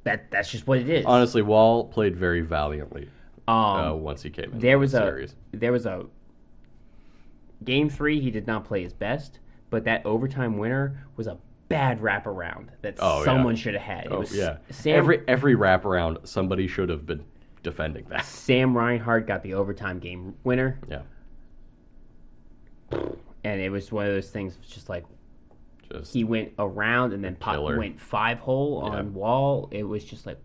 That's just what it is. Honestly, Wall played very valiantly once he came in. There was series. Game 3, he did not play his best, but that overtime winner was a bad wraparound that someone should have had. Every wraparound, somebody should have been defending that. Sam Reinhart got the overtime game winner. Yeah. And it was one of those things, just he went around and then went 5-hole on Wall. It was just like,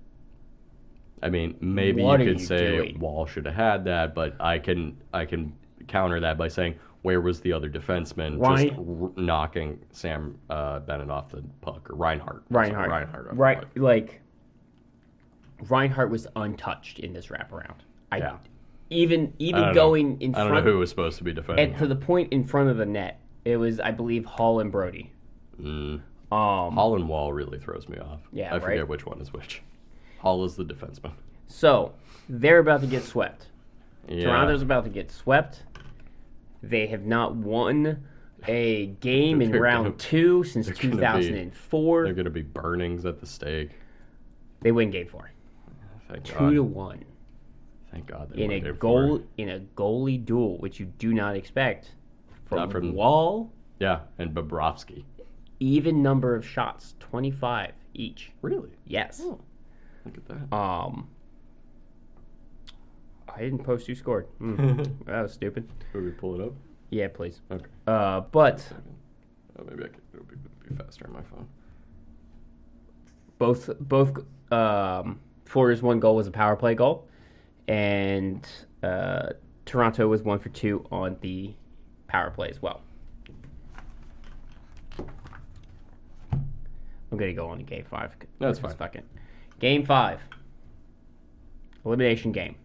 I mean, maybe you could say Wall should have had that, but I can counter that by saying, where was the other defenseman just knocking Sam Bennett off the puck, or Reinhart? Reinhart. Reinhart was untouched in this wraparound. Even going in front. I don't know who was supposed to be defending. To the point in front of the net, it was, I believe, Hall and Brody. Hall and Wall really throws me off. Yeah, I forget which one is which. Hall is the defenseman. So they're about to get swept. Yeah. Toronto's about to get swept. They have not won a game in round 2 since 2004. They're going to be burnings at the stake. They win game 4. Thank 2-1. Thank God they won game 4. In a goalie duel, which you do not expect from, Wall. Yeah, and Bobrovsky. Even number of shots, 25 each. Really? Yes. Oh, look at that. I didn't post who scored. That was stupid. Should we pull it up? Yeah, please. Okay. But maybe it'll be faster on my phone. Both Florida's one goal was a power play goal, and Toronto was 1 for 2 on the power play as well. I'm gonna go on to game 5. That's fine. Fucking Game 5. Elimination game.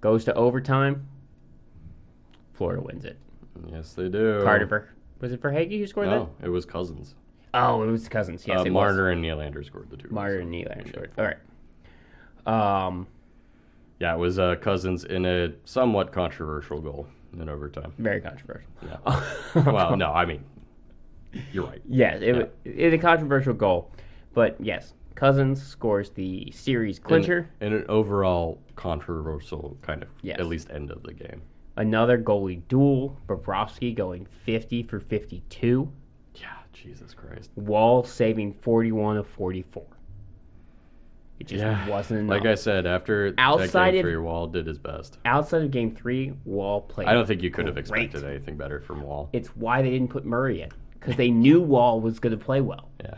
Goes to overtime. Florida wins it. Yes, they do. Carter, was it Verhaeghe who scored that? No, it was Cousins. Oh, it was Cousins. Yes, it Marner was. and Nylander scored the 2 goals. Marner and Nylander scored. All right. Yeah, it was Cousins in a somewhat controversial goal in overtime. Very controversial. Yeah. Well, no, I mean, you're right. Yes, it's a controversial goal. But yes, Cousins scores the series clincher. In an overall controversial kind of, Yes. at least end of the game. Another goalie duel. Bobrovsky going 50 for 52. Yeah, Jesus Christ. Wall saving 41 of 44. It just wasn't enough. Like I said, after Outside that game of- 3, Wall did his best. Outside of Game 3, Wall played. I don't think you could have great. expected anything better from Wall. It's why they didn't put Murray in, because they knew Wall was going to play well. Yeah.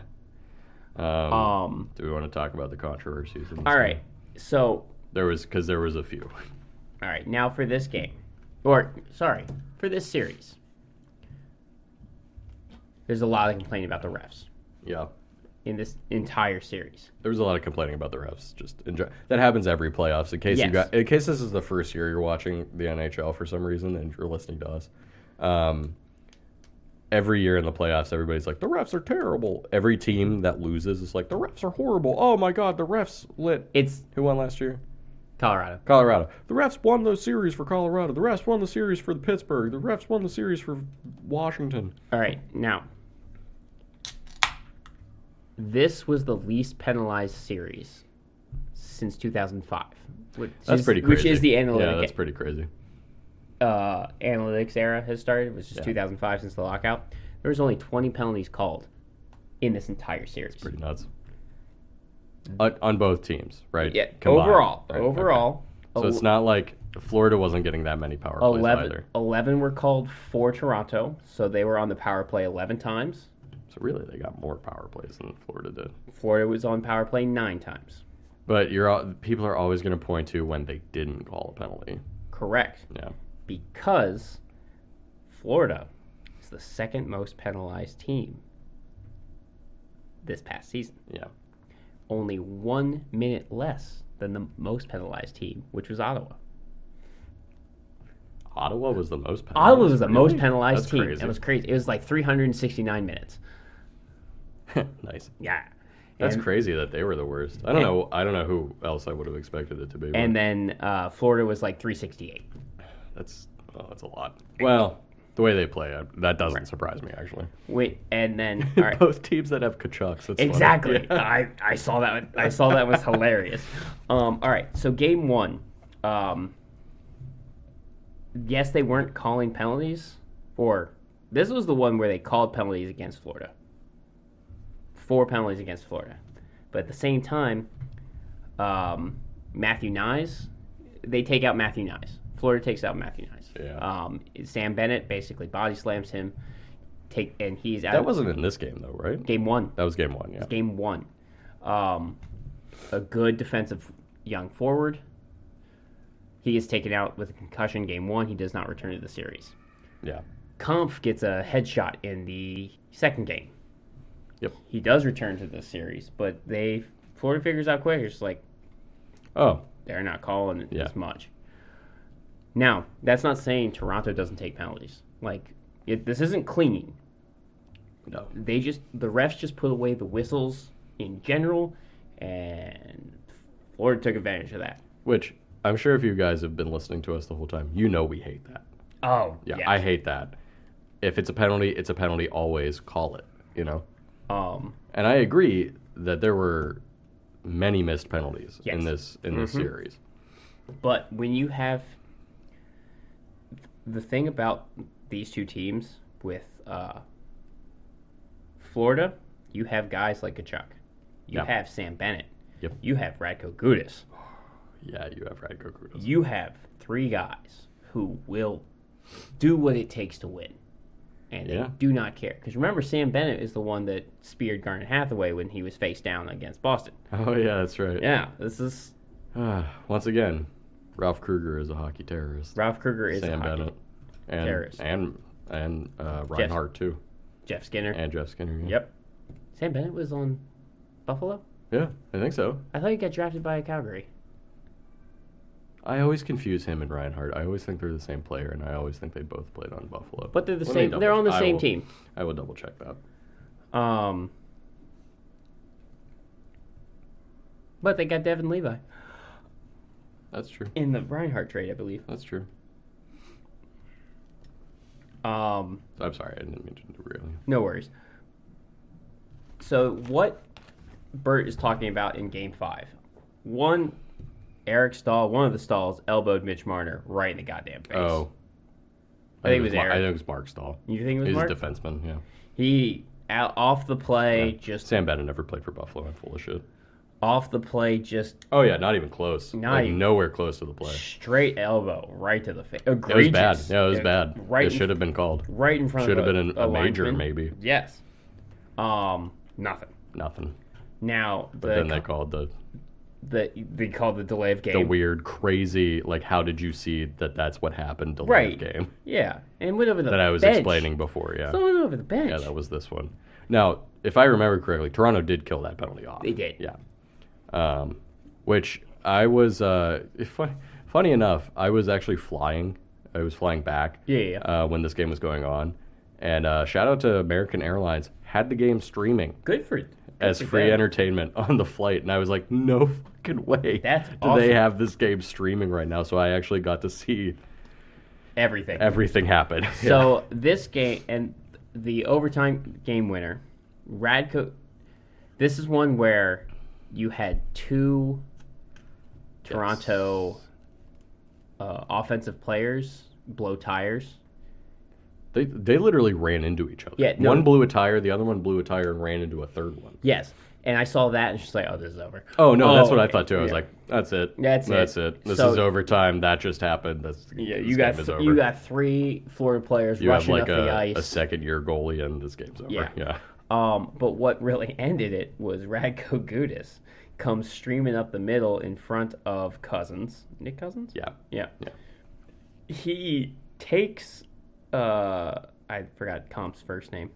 Do we want to talk about the controversies? In this All right, game? so There was a few. all right, now for this game, for this series, there's a lot of complaining about the refs Yeah. in this entire series. There was a lot of complaining about the refs. That happens every playoffs. In case this is the first year you're watching the NHL for some reason and you're listening to us, every year in the playoffs, everybody's like, the refs are terrible. Every team that loses is like, the refs are horrible. Oh my God, the refs lit. It's Who won last year? Colorado. Colorado. The refs won the series for Colorado. The refs won the series for Pittsburgh. The refs won the series for Washington. All right, now, this was the least penalized series since 2005. That's pretty crazy. Which is the analytic. Yeah, that's pretty crazy. Analytics era has started, which is 2005 since the lockout. There was only 20 penalties called in this entire series. Pretty nuts. On both teams, right? Yeah, Combined. overall. Right, Overall. okay. So it's not like Florida wasn't getting that many power plays either. 11 were called for Toronto, so they were on the power play 11 times. So really, they got more power plays than Florida did. Florida was on power play 9 times. But people are always going to point to when they didn't call a penalty. Correct. Yeah. Because Florida is the second most penalized team this past season. Yeah. Only 1 minute less than the most penalized team, which was Ottawa. Ottawa was the most penalized. Ottawa was the most Really? penalized That's team. crazy. It was crazy. It was like 369 minutes. Nice. Yeah. That's And- crazy that they were the worst. I don't know who else I would have expected it to be. but And then Florida was like 368. that's a lot. Well, the way they play, that doesn't surprise me actually. Wait, and then all right. Both teams that have Kachucks. That's funny. Exactly. Yeah. I saw that. I saw that was hilarious. All right. So game 1. Yes, they weren't calling penalties. This was the one where they called penalties against Florida. 4 penalties against Florida, but at the same time, Matthew Nyes, they take out Matthew Nyes. Florida takes out Matthew Nyes. Yeah. Sam Bennett basically body slams him. And he's out. That wasn't in this game though, right? Game 1. That was game 1. Yeah. Game 1. A good defensive young forward. He is taken out with a concussion game 1. He does not return to the series. Yeah. Kampf gets a headshot in the second game. Yep. He does return to the series, but Florida figures out quick. It's like, Oh. they're not calling it Yeah. as much. Now, that's not saying Toronto doesn't take penalties. Like, this isn't clean. No. The refs just put away the whistles in general, and Florida took advantage of that. Which I'm sure if you guys have been listening to us the whole time, you know we hate that. Oh, Yeah, I hate that. If it's a penalty, it's a penalty. Always call it. You know. And I agree that there were many missed penalties in this series. But when you have the thing about these two teams with Florida, you have guys like Kachuk. You have Sam Bennett. Yep. You have Radko Gudas. Yeah, you have Radko Gudas. You have 3 guys who will do what it takes to win. And they do not care. Because remember, Sam Bennett is the one that speared Garnet Hathaway when he was face down against Boston. Oh yeah, that's right. Yeah, this is... Once again, Ralph Kruger is a hockey terrorist. Ralph Kruger is Sam a hockey Bennett and terrorist. and Reinhardt too, Jeff Skinner. and Jeff Skinner. Yeah. Yep. Sam Bennett was on Buffalo? Yeah, I think so. I thought he got drafted by Calgary. I always confuse him and Reinhardt. I always think they're the same player, and I always think they both played on Buffalo. But they're the Let me same. double They're on the check. same team. I will double check that. But they got Devin Levi That's true. in the Reinhardt trade, I believe. That's true. Um, I'm sorry, I didn't mean to derail you. no worries. So what Bert is talking about in Game 5, Eric Stahl, one of the Stahls, elbowed Mitch Marner right in the goddamn face. Oh. I think it was I Eric. think it was Mark Stahl. You think it was He's Mark? a defenseman, yeah. He, off the play, just Sam Bennett never played for Buffalo. I'm full of shit. off the play, just Oh, yeah, not even close. Not like, even- nowhere close to the play. straight elbow right to the face. It was bad. Yeah, it was bad. Right, It should have been called. right in front Should of have been a major, linesman. maybe. Yes. Nothing. Nothing. Now But then they called they called the delay of game. the weird, crazy, like, how did you see that that's what happened delay Right. of game Yeah, and went over the that I was bench. explaining before, yeah. So went over the bench. Yeah, that was this one. Now, if I remember correctly, Toronto did kill that penalty off. They did. Yeah. Which I was, funny enough, I was actually flying. I was flying back Yeah. when this game was going on. And shout out to American Airlines, had the game streaming Good for as for free them. entertainment on the flight. And I was like, no fucking way That's do awesome. they have this game streaming right now. So I actually got to see Everything. everything happen. So this game and the overtime game winner, Radko. This is one where you had two Toronto offensive players blow tires. They literally ran into each other. Yeah, no- One blew a tire, the other one blew a tire and ran into a third one. Yes, and I saw that and she's like, "Oh, this is over." Oh no, that's what I okay. thought too. I was Yeah. like, that's it. That's it. This So- is overtime. That just happened. Yeah, this you got game is over. you got three Florida players You have rushing like up the ice. a second year goalie and this game's over. Yeah. Yeah. But what really ended it was Radko Gudas comes streaming up the middle in front of Cousins. Nick Cousins? Yeah. Yeah. Yeah. He takes I forgot Comp's first name.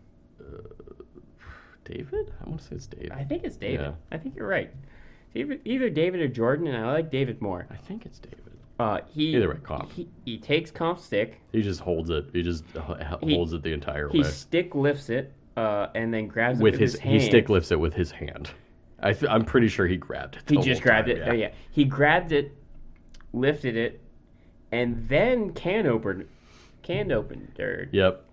David? I want to say it's David. I think it's David. Yeah. I think you're right. It's either David or Jordan, and I like David more. I think it's David. Either way, Comp. He takes Comp's stick. He just holds it. He just holds it the entire He way. stick lifts it, and then grabs it With with his hand. he stick lifts it with his hand. I'm pretty sure he grabbed it. He the just whole grabbed time, it. Oh, yeah. He grabbed it, lifted it, and then can opened Yep.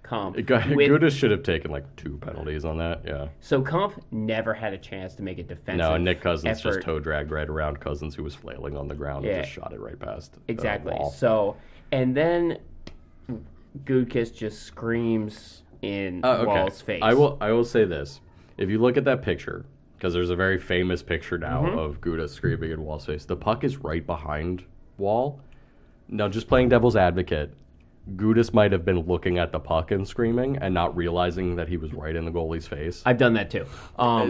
Comp. Gudas should have taken like 2 penalties on that. Yeah. So Comp never had a chance to make a defensive No, and Nick Cousins effort. just toe dragged right around Cousins, who was flailing on the ground, Yeah. and just shot it right past. Exactly. The wall. So, and then Gudkis just screams in Okay. Wall's face. I will say this: if you look at that picture, because there's a very famous picture now Mm-hmm. of Gudas screaming in Wall's face. The puck is right behind Wall. Now, just playing devil's advocate, Gudas might have been looking at the puck and screaming and not realizing that he was right in the goalie's face. I've done that too.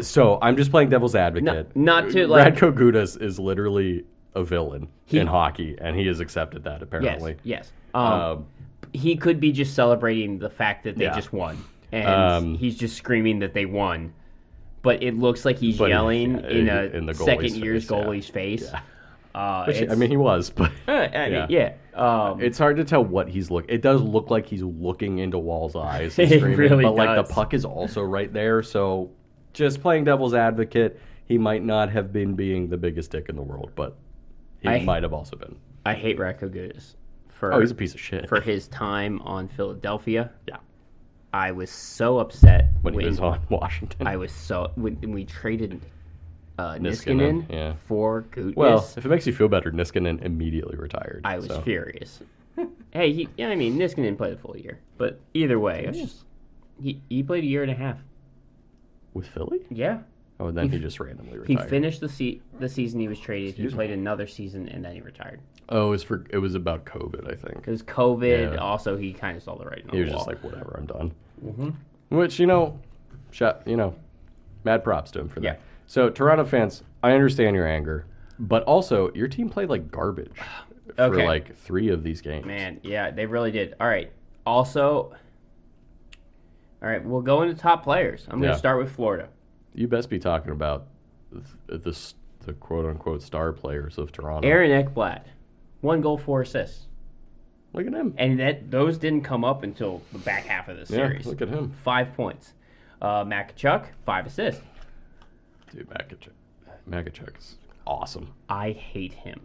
So I'm just playing devil's advocate. not to, like- Radko Gudas is literally a villain in hockey, and he has accepted that apparently. Yes. Um, He could be just celebrating the fact that they Yeah. just won, and he's just screaming that they won. But it looks like he's But, yelling yeah, in in the a goalie's second year's face, yeah. goalie's face. Yeah. Which, It's- I mean, he was, but yeah. it's hard to tell what he's looking. It does look like he's looking into Wall's eyes and It screaming, really but like does. the puck is also right there. So, just playing devil's advocate, he might not have been being the biggest dick in the world, but he might have also been. I hate Radko Gudas for Oh, he's a piece of shit. for his time on Philadelphia. Yeah, I was so upset when he was on Washington. I was so when we traded Niskanen, Niskanen yeah. for Gutnis. Well, if it makes you feel better, Niskanen immediately retired. I was so. furious. Hey, Niskanen played a full year, but either way, it was just, he played a year and a half. With Philly? Yeah, Oh, and then he just randomly he retired. finished the season he was traded. Excuse he played another season and then he retired. Oh, it was about COVID, I think. Because COVID, Yeah. also he kind of saw the writing on He the was wall. just like, whatever, I'm done. Mm-hmm. Which, mad props to him for that. Yeah. So, Toronto fans, I understand your anger, but also, your team played like garbage for Okay. like 3 of these games. Man, yeah, they really did. All right. Also, all right, we'll go into top players. I'm going to Yeah. start with Florida. You best be talking about the quote unquote star players of Toronto. Aaron Ekblad, 1 goal, 4 assists. Look at him. And those didn't come up until the back half of the series. Yeah, look at him. 5 points. Matt Tkachuk, 5 assists. Dude, Magachuk is awesome. I hate him.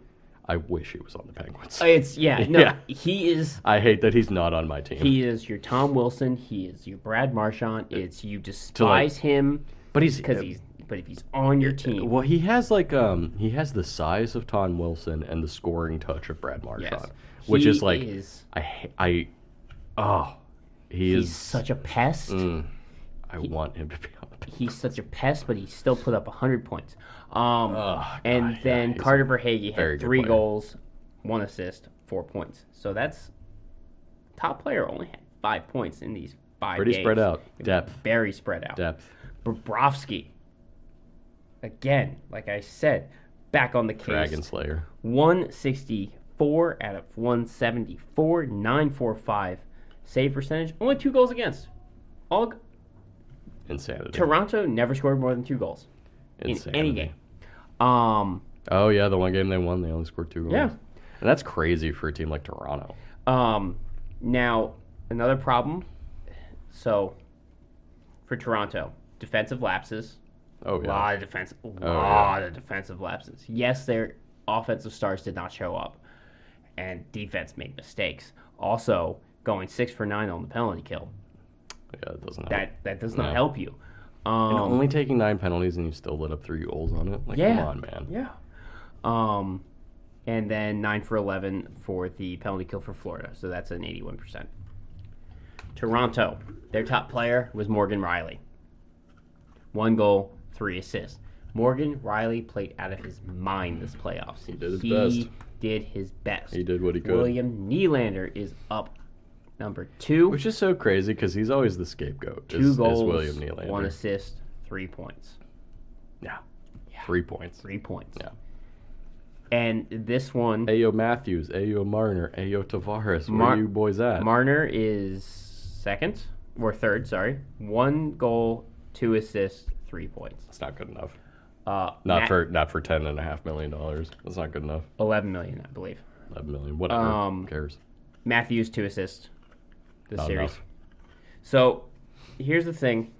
I wish he was on the Penguins. He is. I hate that he's not on my team. He is your Tom Wilson. He is your Brad Marchand. It's you despise him, but he's but if he's on your team, well, he has the size of Tom Wilson and the scoring touch of Brad Marchand, yes. which is like he's such a pest. I want him to be on the Penguins. He's such a pest, but he still put up 100 points. Then he's Carter Verhaeghe very had good 3 player. goals, 1 assist, 4 points. So that's top player only had 5 points in these 5 Pretty games. spread out. It was Depth. very spread out. Depth. Bobrovsky, again, like I said, back on the case. Dragon Slayer. 164 out of 174, 945 save percentage. Only 2 goals against. All Insanity. Toronto never scored more than 2 goals in any game. Oh yeah, the one game they won, they only scored 2 goals. Yeah. And that's crazy for a team like Toronto. Now, another problem. So, for Toronto, defensive lapses. Oh yeah. A lot of defensive lapses. Yes, their offensive stars did not show up, and defense made mistakes. Also, going 6 for 9 on the penalty kill. Yeah, it doesn't help. That does not help you. And only taking 9 penalties and you still lit up 3 goals on it? Like, come on, man. Yeah. And then 9 for 11 for the penalty kill for Florida. So that's an 81%. Toronto, their top player was Morgan Riley. 1 goal, 3 assists. Morgan Riley played out of his mind this playoffs. He did his best. Did his best. He did what he could. William Nylander is up number 2. Which is so crazy because he's always the scapegoat. 2 goals, is William Nylander. 1 assist, 3 points. Yeah. 3 points. 3 points. Yeah. And this one... Ayo Matthews, Ayo Marner, Ayo Tavares. Where are you boys at? Marner is third, sorry. 1 goal, 2 assists, 3 points. That's not good enough. Not for $10.5 million. That's not good enough. 11 million, I believe. 11 million. Whatever. Who cares? Matthews 2 assists this Not series. enough. So here's the thing.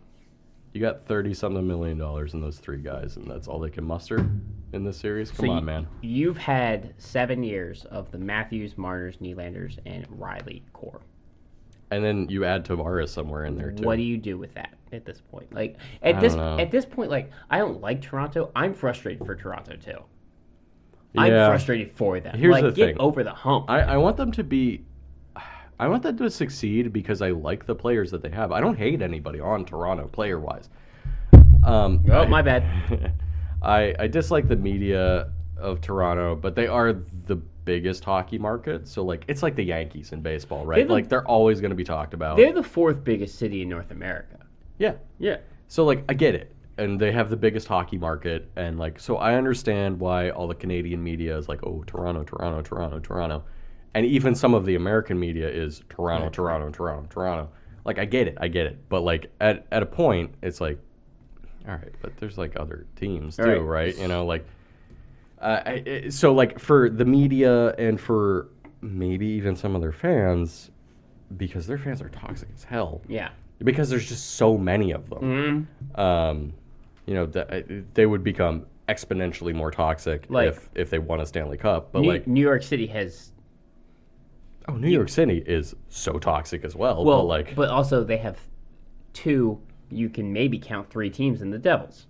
You got $30-something million in those 3 guys, and that's all they can muster in this series? Come on, man. You've had 7 years of the Matthews, Marners, Nylanders, and Riley core. And then you add Tavares somewhere in there, too. What do you do with that at this point? Like at this point, like I don't like Toronto. I'm frustrated for Toronto too. I'm frustrated for them. Here's the get thing. over the hump. I want them to be... I want them to succeed because I like the players that they have. I don't hate anybody on Toronto, player-wise. My bad. I dislike the media of Toronto, but they are the biggest hockey market. So, like, it's like the Yankees in baseball, right? They're always going to be talked about. They're the 4th biggest city in North America. Yeah. Yeah. So, like, I get it. And they have the biggest hockey market. And, like, so I understand why all the Canadian media is like, oh, Toronto, Toronto, Toronto, Toronto. And even some of the American media is Toronto, Toronto, Toronto, Toronto. Like, I get it. But, like, at a point, it's like, all right, but there's, like, other teams, too, right? You know, like, so, like, for the media and for maybe even some of their fans, because their fans are toxic as hell. Yeah. Because there's just so many of them. Mm-hmm. You know, they would become exponentially more toxic if they won a Stanley Cup. But, New York City has... Oh, New York City is so toxic as well. But also they have 2, you can maybe count 3 teams in the Devils.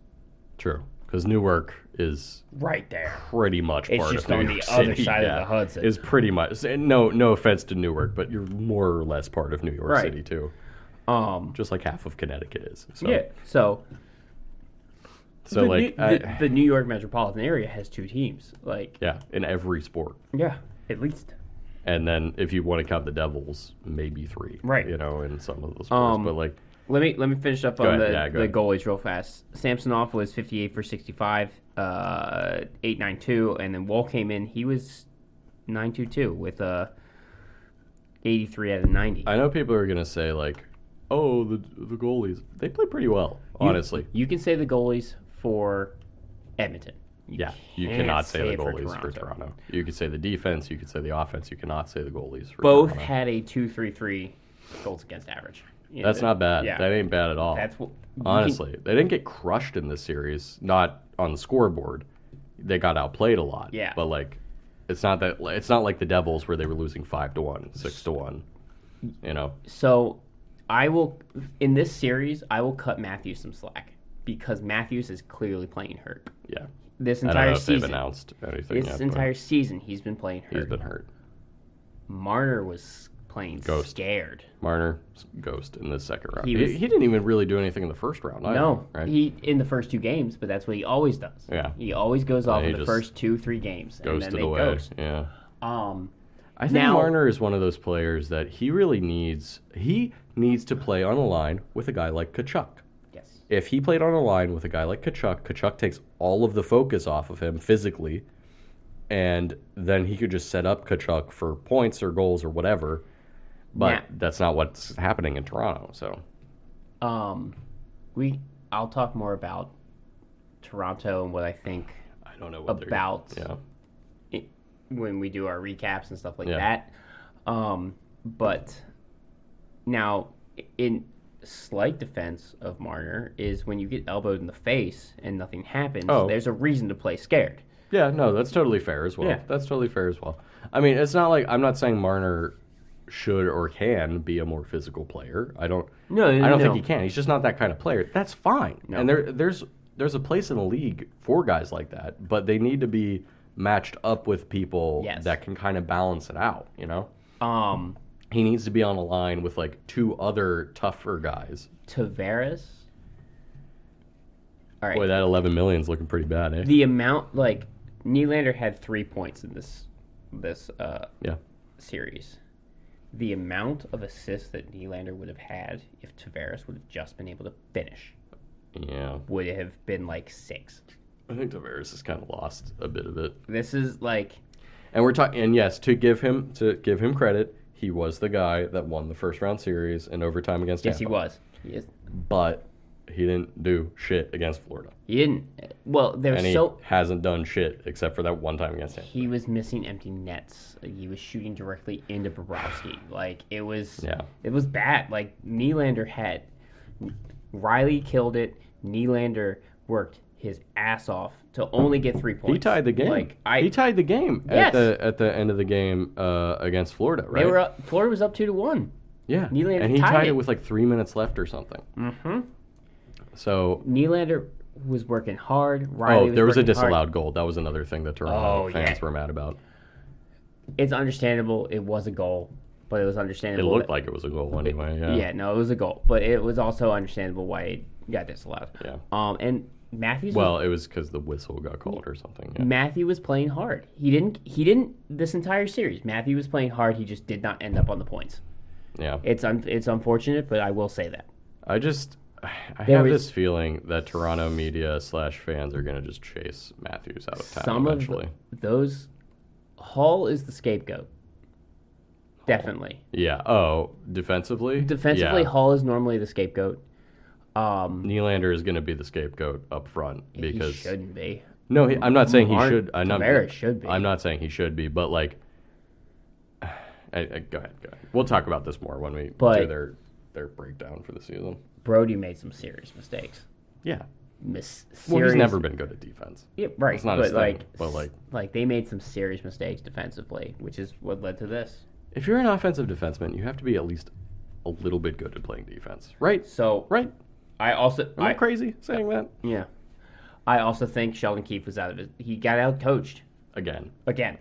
True, because Newark is right there, pretty much it's part just of New on York the other City. side of the Hudson. Is pretty much no offense to Newark, but you're more or less part of New York City too. Just like half of Connecticut is. So. Yeah, so the the New York metropolitan area has 2 teams, like in every sport. Yeah, at least. And then if you want to count the Devils, maybe 3. Right. You know, in some of those sports. But like, let me finish up on the ahead. goalies real fast. Samsonov was 58 for 65, 892, and then Wall came in. He was 922 with 83 out of 90. I know people are gonna say like, oh, the goalies. They play pretty well, honestly. You can say the goalies for Edmonton. You can't cannot say the it for goalies for Toronto. You could say the defense, you could say the offense, you cannot say the goalies for Both Toronto. had a 2.33 goals against average. That's not bad. Yeah. That ain't bad at all. That's what Honestly, they didn't get crushed in this series. Not on the scoreboard. They got outplayed a lot. Yeah. But like, it's not like the Devils where they were losing 5-1, 6-1. You know. So, I will in this series I will cut Matthews some slack because Matthews is clearly playing hurt. Yeah. This I don't entire know if they've season. announced anything This yet. entire season he's been playing hurt. He's been hurt. Marner was playing Ghost. scared. Marner, ghost in the second round. He He, was- didn't even really do anything in the first round either. No, Right? he in the first 2 games, but that's what he always does. Yeah. He always goes off he in the just first 2-3 games, and then Ghosted they away. ghost. Yeah. Um, I think Now- Marner is one of those players that he really needs. He needs to play on a line with a guy like Kachuk. yes. If he played on a line with a guy like Kachuk takes all of the focus off of him physically, and then he could just set up Kachuk for points or goals or whatever. But Yeah. that's not what's happening in Toronto. So I'll talk more about Toronto and what I think I don't know what about Yeah. when we do our recaps and stuff like Yeah. that. But now, in slight defense of Marner, is when you get elbowed in the face and nothing happens, Oh. there's a reason to play scared. Yeah, no, that's totally fair as well. Yeah. That's totally fair as well. I mean, it's not like I'm not saying Marner should or can be a more physical player. I don't think he can. He's just not that kind of player. That's fine. No. And there's a place in the league for guys like that, but they need to be matched up with people Yes. that can kind of balance it out, you know? Um, He needs to be on a line with like 2 other tougher guys. Tavares. All right. Boy, that 11 million is looking pretty bad, eh? The amount, like, Nylander had 3 points in this Yeah. series. The amount of assists that Nylander would have had if Tavares would have just been able to finish Yeah. would have been like 6. I think Tavares has kind of lost a bit of it. This is like, And we're talking, and yes, to give him credit, he was the guy that won the first round series in overtime against Tampa. yes, he was. Yes, But he didn't do shit against Florida, he didn't. Well, there's and he so hasn't done shit except for that one time against Tampa. he was missing empty nets. He was shooting directly into Bobrovsky. Like it was bad. Like Nylander had Riley killed it. Nylander worked his ass off to only get 3 points. He tied the game. Like he tied the game Yes. at the end of the game against Florida, right? they were up, Florida was up 2-1. yeah, Nylander and he tied tied it. it with like 3 minutes left or something. Mm-hmm. So, Nylander was working hard. Riley there was a working hard. disallowed goal. That was another thing that Toronto Oh, fans yeah. were mad about. It's understandable. It was a goal, but it was It understandable. looked like it was a goal anyway. Yeah. No, it was a goal, but it was also understandable why it got disallowed. Yeah. And Matthews. Well, it was because the whistle got called or something. Yeah. Matthew was playing hard. He didn't this entire series. Matthew was playing hard. He just did not end up on the points. Yeah. It's unfortunate, but I will say that. I There have was- this feeling that Toronto media / fans are going to just chase Matthews out of town Some eventually. of those, Hall is the scapegoat. Definitely. Yeah. Oh, defensively? Defensively, Yeah. Hall is normally the scapegoat. Nylander is going to be the scapegoat up front because he shouldn't be. no, I'm not saying he Mark should. Tavares should be. I'm not saying he should be, but like, go ahead. We'll talk about this more when we But- do their breakdown for the season. Brody made some serious mistakes. Yeah. Well, Serious, he's never been good at defense. Yeah, right. It's not but his thing, like, but like, they made some serious mistakes defensively, which is what led to this. if you're an offensive defenseman, you have to be at least a little bit good at playing defense, right? So Right? I also, Am I crazy saying that? yeah, I also think Sheldon Keefe was out of it. He got out coached Again. again.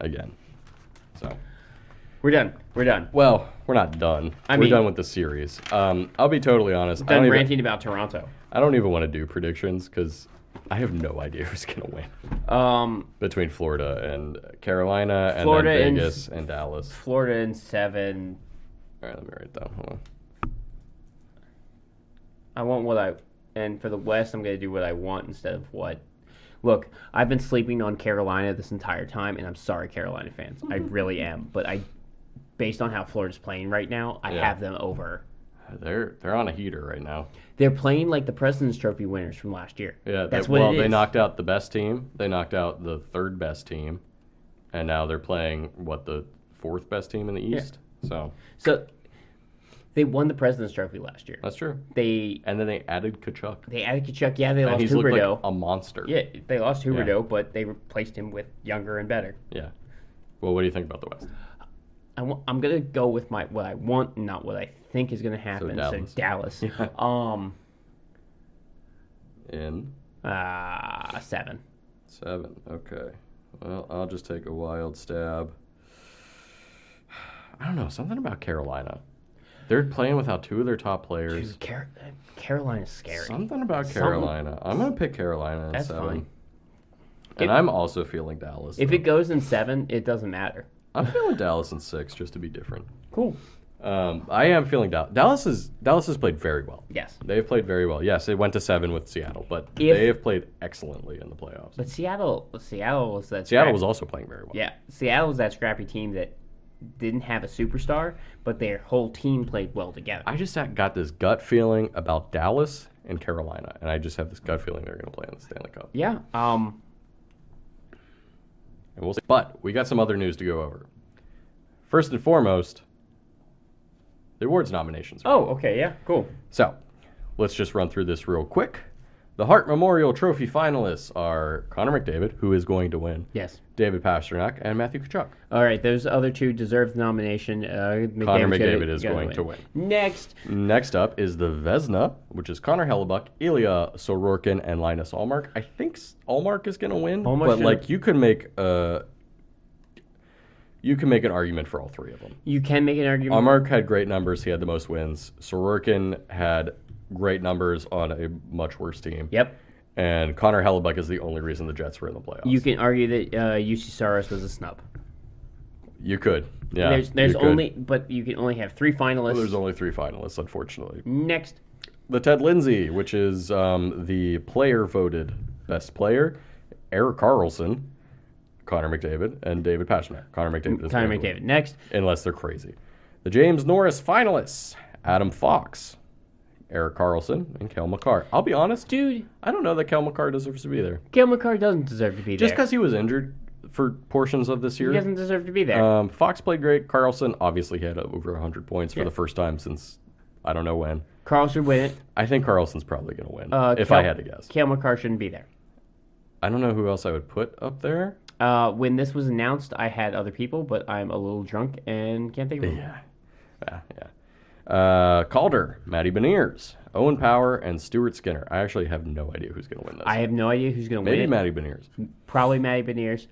So, We're done. well, we're not done. I We're mean- done with the series. I'll be totally honest. Done ranting about Toronto. I don't even want to do predictions because I have no idea who's going to win between Florida and Carolina, Florida and and then Vegas and Dallas. Florida in 7. All right, let me write it down. Hold on. I want and for the West, I'm going to do what I want instead of what. Look, I've been sleeping on Carolina this entire time, and I'm sorry, Carolina fans. I really am. But based on how Florida's playing right now, I Yeah. have them over They're on a heater right now. They're playing like the President's Trophy winners from last year. Yeah, that's what it is. They knocked out the best team. They knocked out the third best team, and now they're playing the fourth best team in the East. So they won the President's Trophy last year. That's true. And then they added Kachuk. Yeah, they lost he's Huberdeau. Looked like a monster. Yeah, they lost Huberdeau, but they replaced him with younger and better. Yeah. Well, what do you think about the West? I'm gonna go with what I want, not what I think is gonna happen. So Dallas. Yeah. In 7. 7. Okay. Well, I'll just take a wild stab. I don't know, something about Carolina. They're playing without 2 of their top players. Dude, Carolina's scary. Something about Carolina. I'm going to pick Carolina in That's 7. fine. And I'm also feeling Dallas. If it goes in 7, it doesn't matter. I'm feeling Dallas in 6, just to be different. Cool. I am feeling Dallas has played very well. Yes. They've played very well. Yes, they went to 7 with Seattle, but they have played excellently in the playoffs. But Seattle was that. Seattle was also playing very well. Yeah, Seattle was that scrappy team that didn't have a superstar, but their whole team played well together. I just got this gut feeling about Dallas and Carolina, and I just have this gut feeling they're going to play in the Stanley Cup. Yeah. And we'll see. But we got some other news to go over. First and foremost, the awards nominations. Oh, okay, yeah, cool. So, let's just run through this real quick. The Hart Memorial Trophy finalists are Connor McDavid, who is going to win. Yes. David Pastrnak and Matthew Tkachuk. All right, those other 2 deserve the nomination. Connor McDavid is going to win. Next up is the Vezina, which is Connor Hellebuck, Ilya Sorokin, and Linus Ullmark. I think Ullmark is going to win, but you can make an argument for all 3 of them. You can make an argument. Ullmark had great numbers. He had the most wins. Sorokin had great numbers on a much worse team. Yep. And Connor Hellebuck is the only reason the Jets were in the playoffs. You can argue that UC Saros was a snub. You could. Yeah. But you can only have 3 finalists. Well, there's only 3 finalists, unfortunately. Next. The Ted Lindsay, which is the player voted best player, Erik Karlsson, Connor McDavid, and David Pastrnak. Connor McDavid. Next. Unless they're crazy. The James Norris finalists, Adam Fox, Erik Karlsson, and Cale Makar. I'll be honest, dude, I don't know that Cale Makar deserves to be there. Cale Makar doesn't deserve to be there. Just because he was injured for portions of this year. He doesn't deserve to be there. Fox played great. Karlsson obviously had over 100 points for the first time since I don't know when. Carl should win it. I think Karlsson's probably going to win, if I had to guess. Cale Makar shouldn't be there. I don't know who else I would put up there. When this was announced, I had other people, but I'm a little drunk and can't think of them. Yeah. Calder, Matty Beniers, Owen Power, and Stuart Skinner. I actually have no idea who's going to win this. I have no idea who's going to win. Maybe Matty Beniers. Probably Matty Beniers.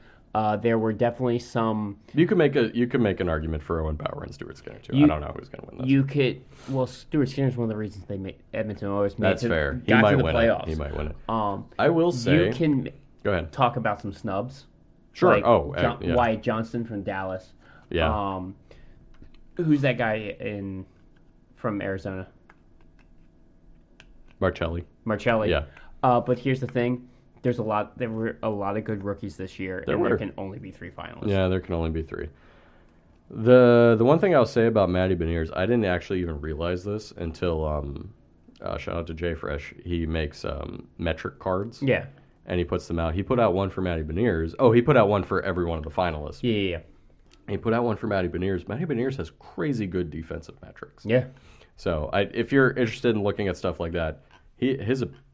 There were definitely some. You can make an argument for Owen Power and Stuart Skinner too. I don't know who's going to win this. You could. Well, Stuart Skinner's one of the reasons they made Edmonton always made. That's fair. He might win it. He might win it. I will say. You can. Go ahead. Talk about some snubs. Sure. Like Wyatt Johnston from Dallas. Yeah. Who's that guy from Arizona? Marcelli. Yeah. But here's the thing: there were a lot of good rookies this year, there can only be 3 finalists. Yeah, there can only be 3. The one thing I'll say about Matty Beniers, I didn't actually even realize this until shout out to Jay Fresh. He makes metric cards. Yeah. And he puts them out. He put out one for Matty Beniers. Oh, he put out one for every one of the finalists. Yeah. He put out one for Matty Beniers. Matty Beniers has crazy good defensive metrics. Yeah. So if you're interested in looking at stuff like that,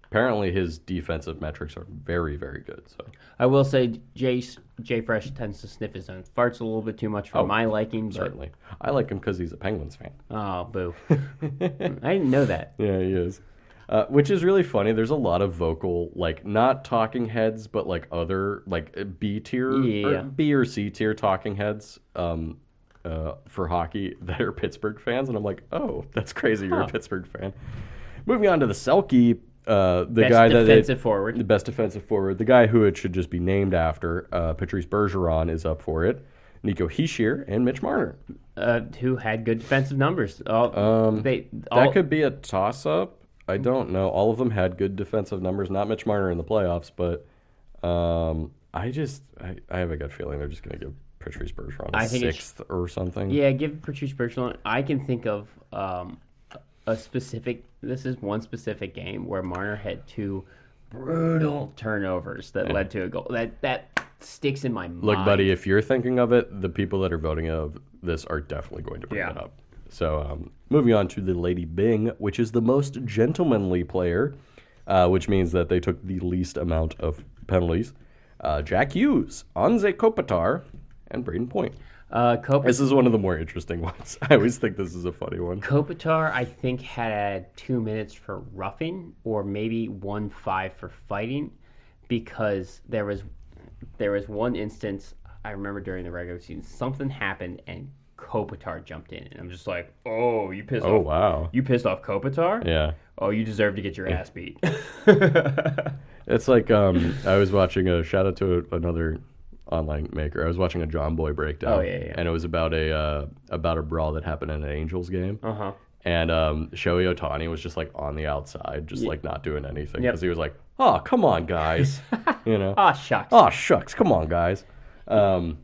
apparently his defensive metrics are very, very good. So I will say Jay Fresh tends to sniff his own farts a little bit too much for my liking. Certainly. I like him because he's a Penguins fan. Oh, boo. I didn't know that. Yeah, he is. Which is really funny. There's a lot of vocal, not talking heads, but other, B tier, or B or C tier talking heads for hockey that are Pittsburgh fans. And I'm like, oh, that's crazy. You're a Pittsburgh fan. Moving on to the Selke, the best defensive forward. The guy who it should just be named after, Patrice Bergeron, is up for it. Nico Hischier and Mitch Marner. Who had good defensive numbers. That could be a toss-up. I don't know. All of them had good defensive numbers. Not Mitch Marner in the playoffs, but I have a gut feeling they're just going to give Patrice Bergeron a 6th or something. Yeah, give Patrice Bergeron. I can think of This is one specific game where Marner had 2 brutal turnovers that led to a goal. That sticks in my mind. Look, buddy, if you're thinking of it, the people that are voting of this are definitely going to bring it up. So, moving on to the Lady Byng, which is the most gentlemanly player, which means that they took the least amount of penalties. Jack Hughes, Anze Kopitar, and Braden Point. This is one of the more interesting ones. I always think this is a funny one. Kopitar, I think, had 2 minutes for roughing, or maybe 1-5 for fighting, because there was one instance I remember during the regular season, something happened and Kopitar jumped in, and I'm just like, oh, you pissed off. Oh, wow. You pissed off Kopitar? Yeah. Oh, you deserve to get your ass beat. It's like I was watching shout out to another online maker. I was watching a John Boy breakdown. Oh, yeah. And it was about a brawl that happened in an Angels game. Uh-huh. And Shohei Ohtani was just like on the outside, just like not doing anything, Yep. because he was like, "Oh, come on, guys," you know. Ah, shucks. Oh, shucks, come on, guys. I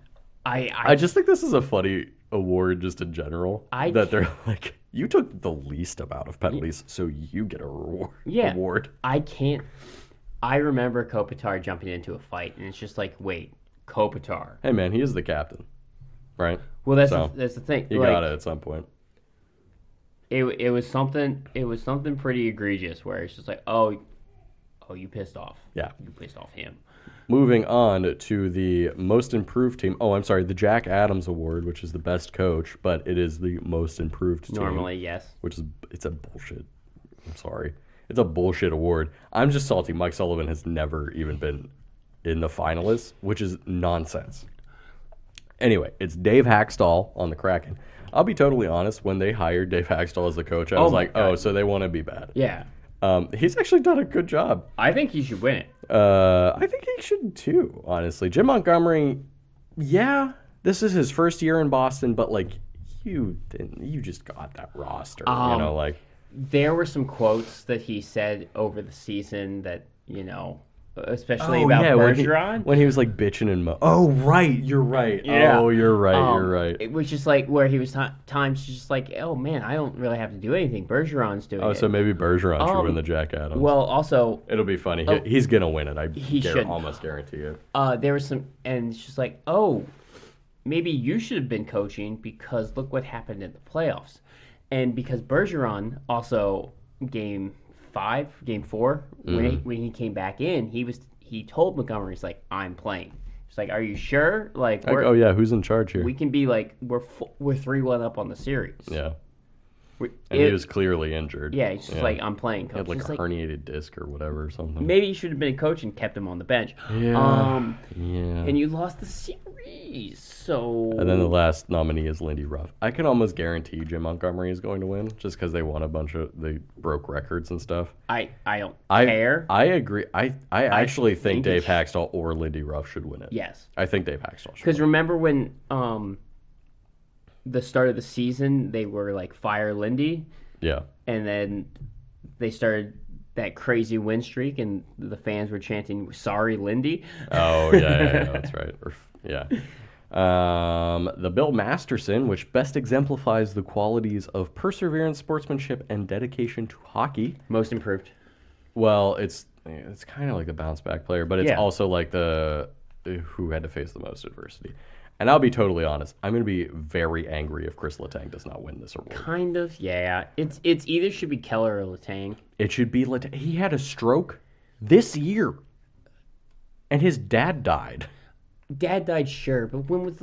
I just think this is a funny award just in general. I that they're like, you took the least amount of penalties, so you get a reward. Yeah. Award. I remember Kopitar jumping into a fight, and it's just like, wait, Kopitar. Hey man, he is the captain, right? Well, that's So, that's the thing. You Like, got it at some point. It was something pretty egregious where it's just like, oh, you pissed off. Yeah. You pissed off him. Moving on to the most improved team. Oh, I'm sorry, the Jack Adams Award, which is the best coach, but it is the most improved team. Normally, yes. It's a bullshit. I'm sorry. It's a bullshit award. I'm just salty. Mike Sullivan has never even been in the finalists, which is nonsense. Anyway, it's Dave Hackstall on the Kraken. I'll be totally honest. When they hired Dave Hackstall as the coach, I was like, oh, so they want to be bad. Yeah. He's actually done a good job. I think he should win it. I think he should too, honestly. Jim Montgomery, yeah, this is his first year in Boston, but like you just got that roster, like There were some quotes that he said over the season that, especially about Bergeron. when he was like bitching and oh right, you're right. Yeah. Oh, you're right. It was just like where he was times just like, oh man, I don't really have to do anything. Bergeron's doing it. Oh, so maybe Bergeron should win the Jack Adams. Well, also it'll be funny. He's gonna win it. He should. Almost guarantee it. There was some, and it's just like, oh, maybe you should have been coaching because look what happened in the playoffs, and because Bergeron also game 4 when he came back in, he told Montgomery, he's like, I'm playing. He's like, are you sure? Like oh yeah, who's in charge here? we can be like we're 3-1 up on the series. Yeah. And he was clearly injured. Yeah, he's just like, I'm playing, coach. He had like He's a herniated disc or whatever or something. maybe you should have been a coach and kept him on the bench. Yeah. And you lost the series, so. And then the last nominee is Lindy Ruff. I can almost guarantee Jim Montgomery is going to win just because they won they broke records and stuff. I don't care. I agree. I actually think think Dave Hackstall or Lindy Ruff should win it. Yes. I think Dave Hackstall should. Because remember when the start of the season, they were like, fire Lindy, Yeah. and then they started that crazy win streak, and the fans were chanting, sorry, Lindy. Oh, yeah, that's right. Yeah. The Bill Masterson, which best exemplifies the qualities of perseverance, sportsmanship, and dedication to hockey. Most improved. Well, it's kind of like the bounce back player, but it's Yeah. also like the who had to face the most adversity. And I'll be totally honest, I'm going to be very angry if Chris Letang does not win this award. Kind of, yeah. It's either should be Keller or Letang. It should be Letang. He had a stroke this year, and his dad died. Dad died, sure, but when was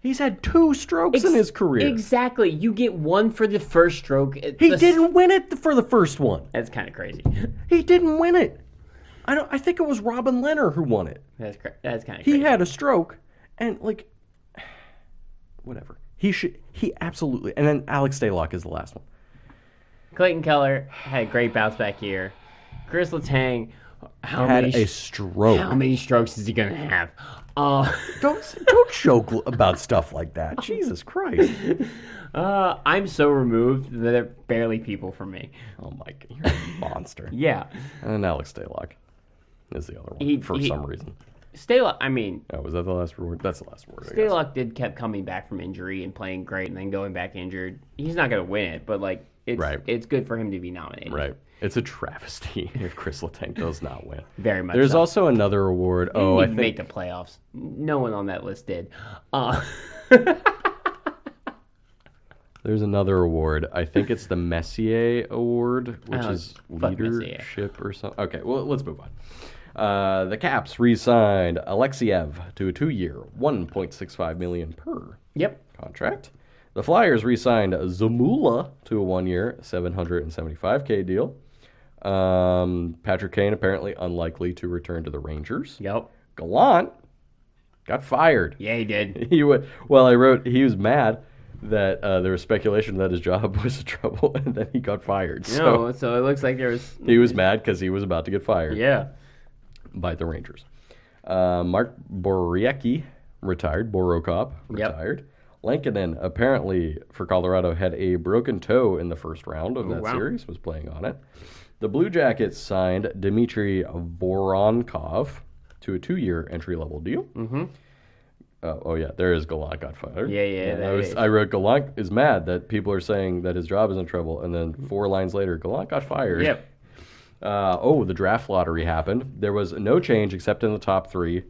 He's had 2 strokes in his career. Exactly. You get one for the first stroke. He didn't win it for the first one. That's kind of crazy. He didn't win it. I think it was Robin Leonard who won it. That's kind of crazy. He had a stroke, and like, whatever. He absolutely. And then Alex Stalock is the last one. Clayton Keller had a great bounce back year. Chris Letang Had a stroke. How many strokes is he gonna have? Don't joke about stuff like that. Jesus Christ. I'm so removed that they're barely people for me. Oh my God, you're a monster. Yeah. And Alex Stalock is the other one for some reason. Stalock, I mean, Oh, was that the last reward? That's the last reward. Stalock kept coming back from injury and playing great and then going back injured. He's not going to win it, but like it's good for him to be nominated. Right. It's a travesty if Chris Letang does not win. Very much. There's so. also another award. He didn't I even make think the playoffs. No one on that list did. there's another award. I think it's the Messier Award, which is fuck Messier. leadership or something. Okay, well, let's move on. The Caps re-signed Alexiev to a 2-year, $1.65 million per Yep. contract. The Flyers re-signed Zamula to a 1-year, $775K deal. Patrick Kane apparently unlikely to return to the Rangers. Yep. Gallant got fired. Yeah, he did. I wrote he was mad that there was speculation that his job was in trouble, and then he got fired. No, so it looks like there was. He was mad because he was about to get fired Yeah. by the Rangers. Mark Borowiecki retired. Borokop retired. Lankinen, apparently for Colorado, had a broken toe in the first round of that series, was playing on it. The Blue Jackets signed Dmitry Voronkov to a 2-year entry-level deal. Mm-hmm. There is Gallant got fired. Yeah. I wrote Gallant is mad that people are saying that his job is in trouble, and then 4 lines later, Gallant got fired. Yep. The draft lottery happened. There was no change except in the top 3.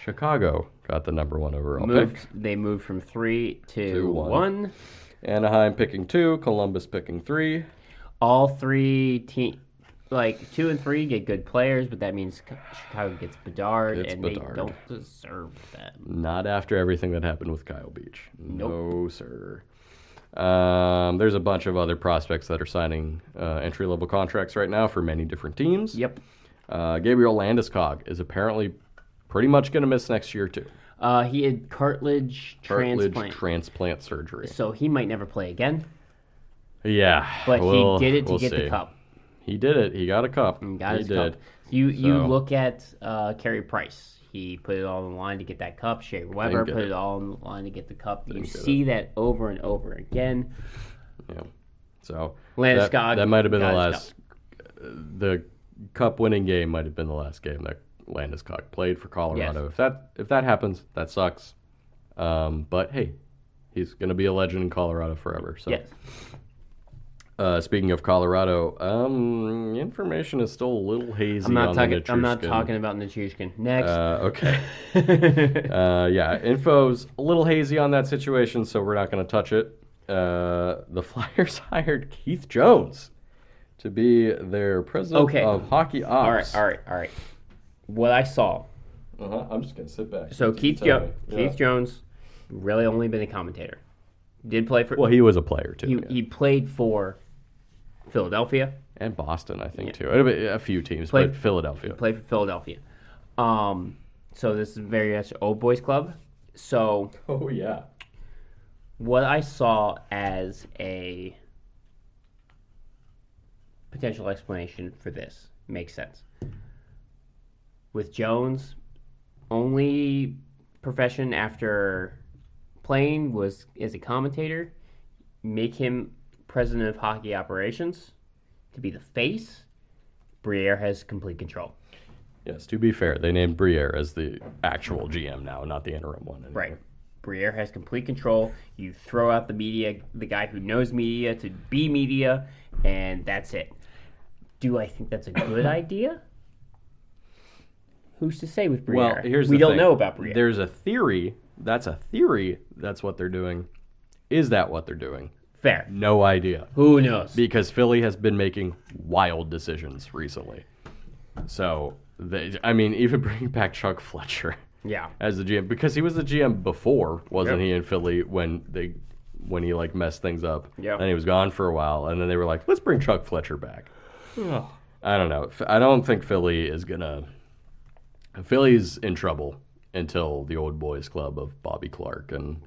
Chicago got the number 1 overall pick. They moved from 3 to 1. Anaheim picking 2. Columbus picking 3. All 3 teams, like 2 and 3, get good players, but that means Chicago gets Bedard, they don't deserve that. Not after everything that happened with Kyle Beach. Nope. No, sir. There's a bunch of other prospects that are signing entry-level contracts right now for many different teams. Yep. Gabriel Landeskog is apparently pretty much going to miss next year, too. He had cartilage transplant surgery. So he might never play again. Yeah. But he did it to get the cup. He did it. He got a cup. He did. Cup. You look at Carey Price. He put it all on the line to get that cup. Shea Weber put it all on the line to get the cup. You see that over and over again. Yeah. So Landeskog that might have been the last. The cup-winning game might have been the last game that Landeskog played for Colorado. Yes. If that happens, that sucks. But hey, he's going to be a legend in Colorado forever. So. Yes. Speaking of Colorado, information is still a little hazy on the Nichushkin. I'm not talking about Nichushkin. Next. Okay. Info's a little hazy on that situation, so we're not going to touch it. The Flyers hired Keith Jones to be their president of hockey ops. All right. What I saw. I'm just going to sit back. So Keith Jones really only been a commentator. Did play for... Well, he was a player, too. He played for Philadelphia. And Boston, I think, too. A few teams, but Philadelphia. He played for Philadelphia. So this is very much old boys club. So... Oh, yeah. What I saw as a potential explanation for this makes sense. With Jones, only profession after playing was as a commentator. Make him president of hockey operations to be the face. Briere has complete control. Yes, to be fair, they named Briere as the actual GM now, not the interim one anymore. Right. Briere has complete control. You throw out the media, the guy who knows media to be media, and that's it. Do I think that's a good idea? Who's to say with Briere? Well, here's the thing. We don't know about Briere. There's a theory. That's a theory. That's what they're doing. Is that what they're doing? Fair. No idea. Who knows? Because Philly has been making wild decisions recently. So, even bringing back Chuck Fletcher as the GM. Because he was the GM before, wasn't he, in Philly when he messed things up. Yeah. And he was gone for a while. And then they were like, let's bring Chuck Fletcher back. I don't know. I don't think Philly is going to... Philly's in trouble until the old boys club of Bobby Clark and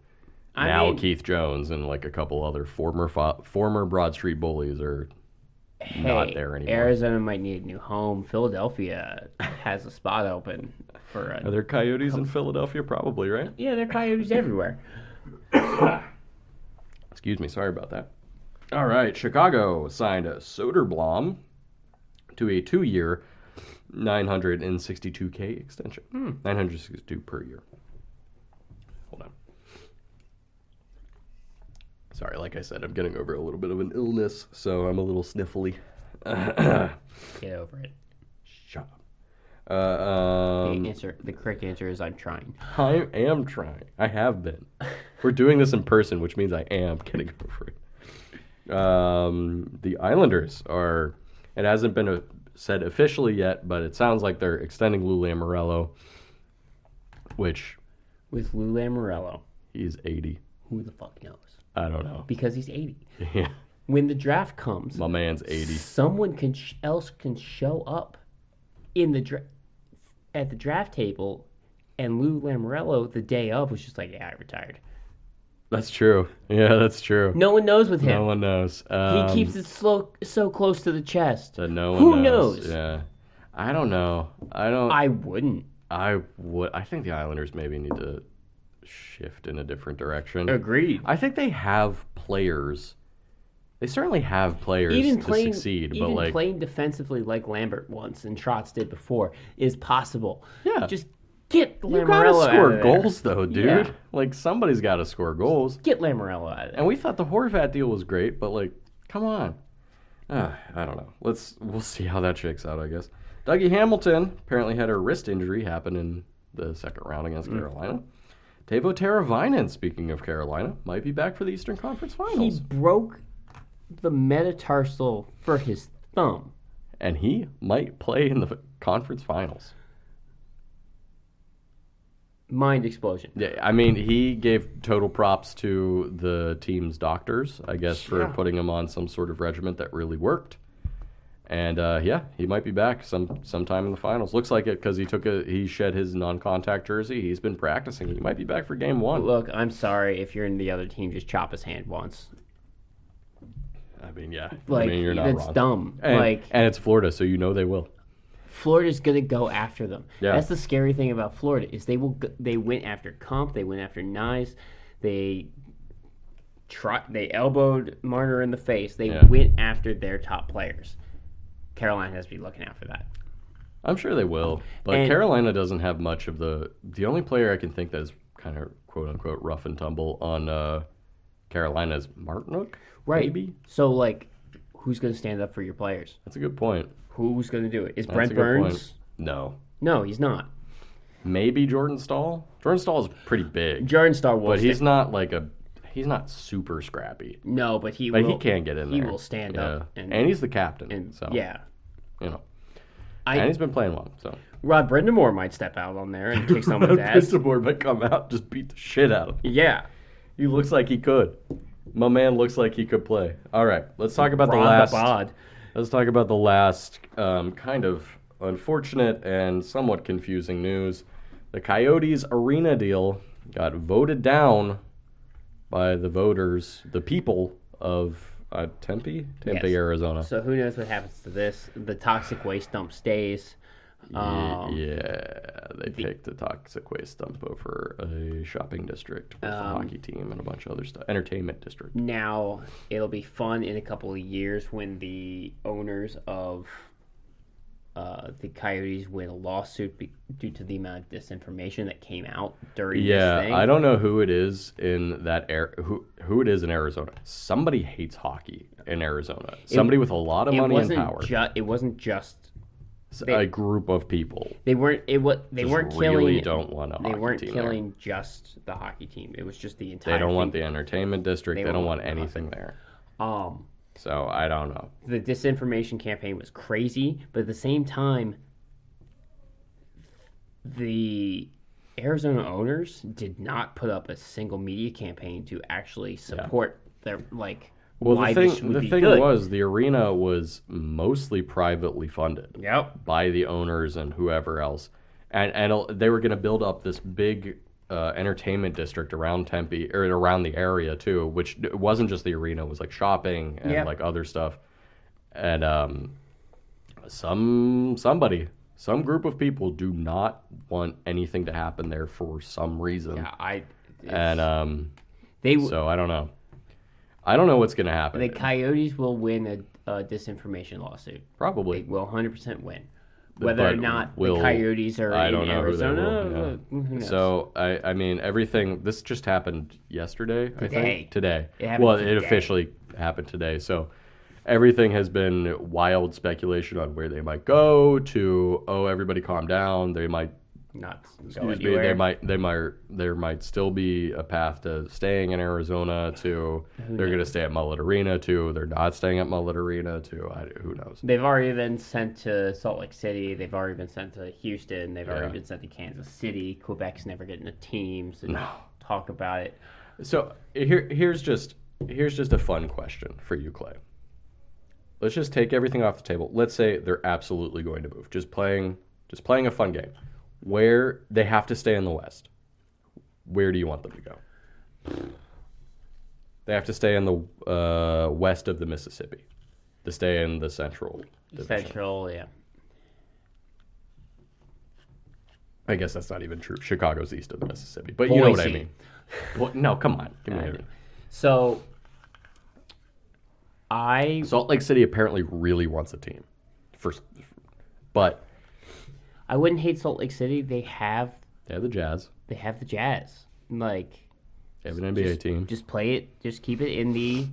Keith Jones and a couple other former Broad Street bullies are not there anymore. Arizona might need a new home. Philadelphia has a spot open for Are there Coyotes in Philadelphia? Probably, right? Yeah, there are Coyotes everywhere. Excuse me. Sorry about that. All right. Chicago signed Soderblom to a 2-year $962K extension. $962 per year. Hold on. Sorry, like I said, I'm getting over a little bit of an illness, so I'm a little sniffly. Get over it. Shut up. The correct answer is I'm trying. I am trying. I have been. We're doing this in person, which means I am getting over it. The Islanders are. It hasn't been said officially yet, but it sounds like they're extending Lou Lamoriello, which With Lou Lamoriello, he's 80. who the fuck knows? I don't know. Because he's 80. Yeah, When the draft comes, my man's 80. someone else can show up in the at the draft table, and Lou Lamoriello the day of was just like, yeah, I retired. That's true. Yeah, that's true. No one knows with him. No one knows. He keeps it so close to the chest. That no one Who knows. knows? Yeah, I don't know. I wouldn't. I would. I think the Islanders maybe need to shift in a different direction. Agreed. I think they have players. They certainly have players to succeed, but like playing defensively like Lambert once and Trotz did before is possible. Yeah. Just get you gotta Lamoriello out score of there. goals though, dude. Yeah. Like somebody's got to score goals. Get Lamoriello out of there. And we thought the Horvat deal was great, but like, come on. I don't know. We'll see how that shakes out, I guess. Dougie Hamilton apparently had a wrist injury happen in the second round against Carolina. Teuvo Teravainen, speaking of Carolina, might be back for the Eastern Conference He Finals. broke the metatarsal for his thumb. And he might play in the conference finals. Mind explosion. Yeah, I mean, he gave total props to the team's doctors, I guess, for Yeah. putting him on some sort of regimen that really worked. And yeah, he might be back sometime in the finals. Looks like it because he shed his non-contact jersey. He's been practicing. He might be back for game one. Look, I'm sorry if you're in the other team, just chop his hand once. I mean, yeah. Like, I mean, you're not that's wrong. dumb. And it's Florida, so you know they will. Florida's gonna go after them. Yeah. That's the scary thing about Florida is they went after Kump, they went after Nyes, they elbowed Marner in the face. They went after their top players. Carolina has to be looking out for that. I'm sure they will, but Carolina doesn't have much of the only player I can think that is kind of quote unquote rough and tumble on Carolina is Martinook. Right. Maybe. So like, who's gonna stand up for your players? That's a good point. Who's gonna do it? Is That's Brent a good Burns? point. No. No, he's not. Maybe Jordan Stahl. Jordan Stahl is pretty big, Jordan Star will. but he's not like he's not super scrappy. No, but he Like will. he can get in there. He will stand up and he's the captain. and so yeah. you know, and he's been playing well. So Rod Brindamore might step out on there and kick someone's ass. Bristol might come out, just beat the shit out of him. Yeah. He looks like he could. My man looks like he could play. All right, let's talk about Rod the Bod. Let's talk about the last kind of unfortunate and somewhat confusing news. The Coyotes arena deal got voted down by the voters, the people of Tempe, Yes. Arizona. So who knows what happens to this? The toxic waste dump stays. They picked the toxic waste dump over a shopping district with a hockey team and a bunch of other stuff. Entertainment district. Now, it'll be fun in a couple of years when the owners of the Coyotes win a lawsuit due to the amount of disinformation that came out during this thing. I don't know who it is in that who it is in Arizona. Somebody hates hockey in Arizona. Somebody with a lot of money and power. It wasn't just A group of people. they weren't weren't really killing. don't want a hockey They weren't team killing just the hockey team. It was just the entire. There. They don't thing. want the entertainment district. They don't want anything there. Um, So I don't know. the disinformation campaign was crazy, but at the same time, the Arizona owners did not put up a single media campaign to actually support their Well, why the this would thing be good. was the arena was mostly privately funded. Yep. By the owners and whoever else, and they were going to build up this big entertainment district around Tempe or around the area too, which it wasn't just the arena; it was like shopping and Yep. like other stuff. And some group of people do not want anything to happen there for some reason. Yeah, So I don't know. I don't know what's going to happen. the Coyotes will win a disinformation lawsuit. Probably. They will 100% win. Whether or but not will- the Coyotes are I in don't know who they Arizona, will, who knows? So I mean, everything. This just happened yesterday. I Today. think today. It happened Well, today. it officially happened today. So everything has been wild speculation on where they might go. To everybody calm down. They might. not go Excuse me. anywhere. There might still be a path to staying in Arizona. To they're going to stay at Mullet Arena. To they're not staying at Mullet Arena. To who knows. They've already been sent to Salt Lake City. They've already been sent to Houston. They've Yeah. already been sent to Kansas City. Quebec's never getting a team, so No. talk about it. So here's just a fun question for you, Clay. Let's just take everything off the table. Let's say they're absolutely going to move. Just playing a fun game. Where they have to stay in the West. Where do you want them to go? They have to stay in the west of the Mississippi. To stay in the Central Division. Central, yeah. I guess that's not even true. Chicago's east of the Mississippi, but you know what I Boise. mean. Well, no, come on. Give me a- So, Salt Lake City apparently really wants a team, but I wouldn't hate Salt Lake City. They have they have the Jazz. the Jazz. Like, They have an NBA team. just play it. Just keep it in the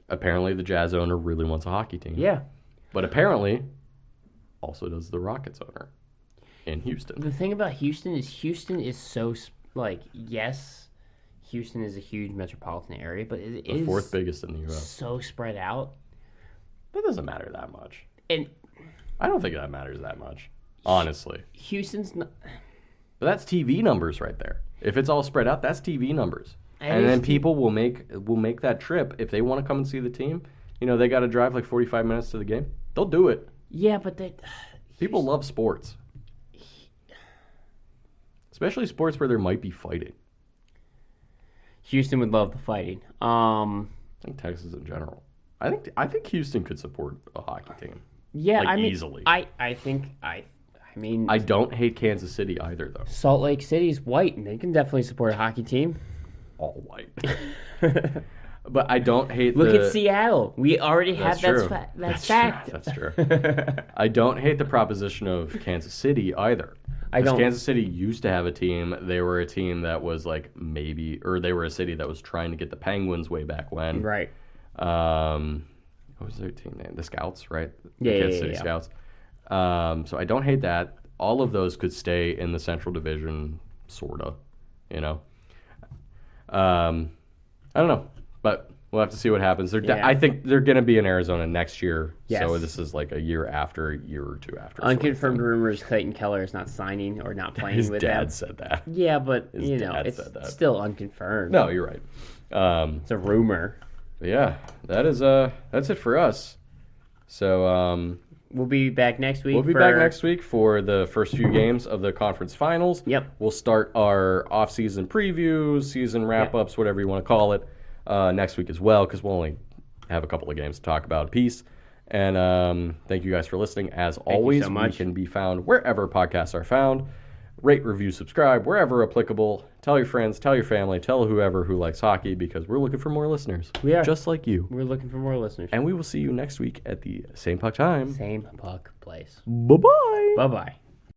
Apparently, the Jazz owner really wants a hockey team. yeah. But apparently, also does the Rockets owner in Houston. The thing about Houston is so like yes, Houston is a huge metropolitan area, but it The is fourth biggest in the U.S. so spread out. That doesn't matter that much. And I don't think that matters that much, honestly. Houston's not. But that's TV numbers right there. If it's all spread out, that's TV numbers. It And is then t- people will make that trip if they want to come and see the team. You know, they got to drive like 45 minutes to the game. They'll do it. Yeah, but they. People love sports, especially sports where there might be fighting. Houston would love the fighting. I think Texas in general. I think Houston could support a hockey team. Yeah, Like, I mean, easily. I mean, I don't hate Kansas City either, though. Salt Lake City's white, and they can definitely support a hockey team. All white. But I don't hate Look the... at Seattle. We already That's have true. that fact. That's true. I don't hate the proposition of Kansas City either. I 'Cause don't. Kansas City used to have a team. They were a team that was like they were a city that was trying to get the Penguins way back when. Right. What was their team name? The Scouts, right? Yeah, the yeah, Kansas yeah, City yeah. Scouts. So I don't hate that. All of those could stay in the Central Division, sorta. You know. I don't know, but we'll have to see what happens. Yeah. I think they're going to be in Arizona next year. Yes. So this is like a year or two after. Unconfirmed rumors: Clayton Keller is not signing or not playing His with dad them. said that. Yeah, but His you know, dad it's said that. still unconfirmed. No, you're right. It's a rumor. But yeah, that's it for us. So We'll be back next week. we'll be back next week for the first few games of the conference finals. Yep. We'll start our off-season previews, season wrap-ups, whatever you want to call it, next week as well, because we'll only have a couple of games to talk about a piece. And thank you guys for listening. As always, so much. we can be found wherever podcasts are found. Rate, review, subscribe, wherever applicable. Tell your friends, tell your family, tell whoever who likes hockey, because we're looking for more listeners. We are. Just like you. We're looking for more listeners. And we will see you next week at the same puck time. Same puck place. Bye-bye. Bye bye.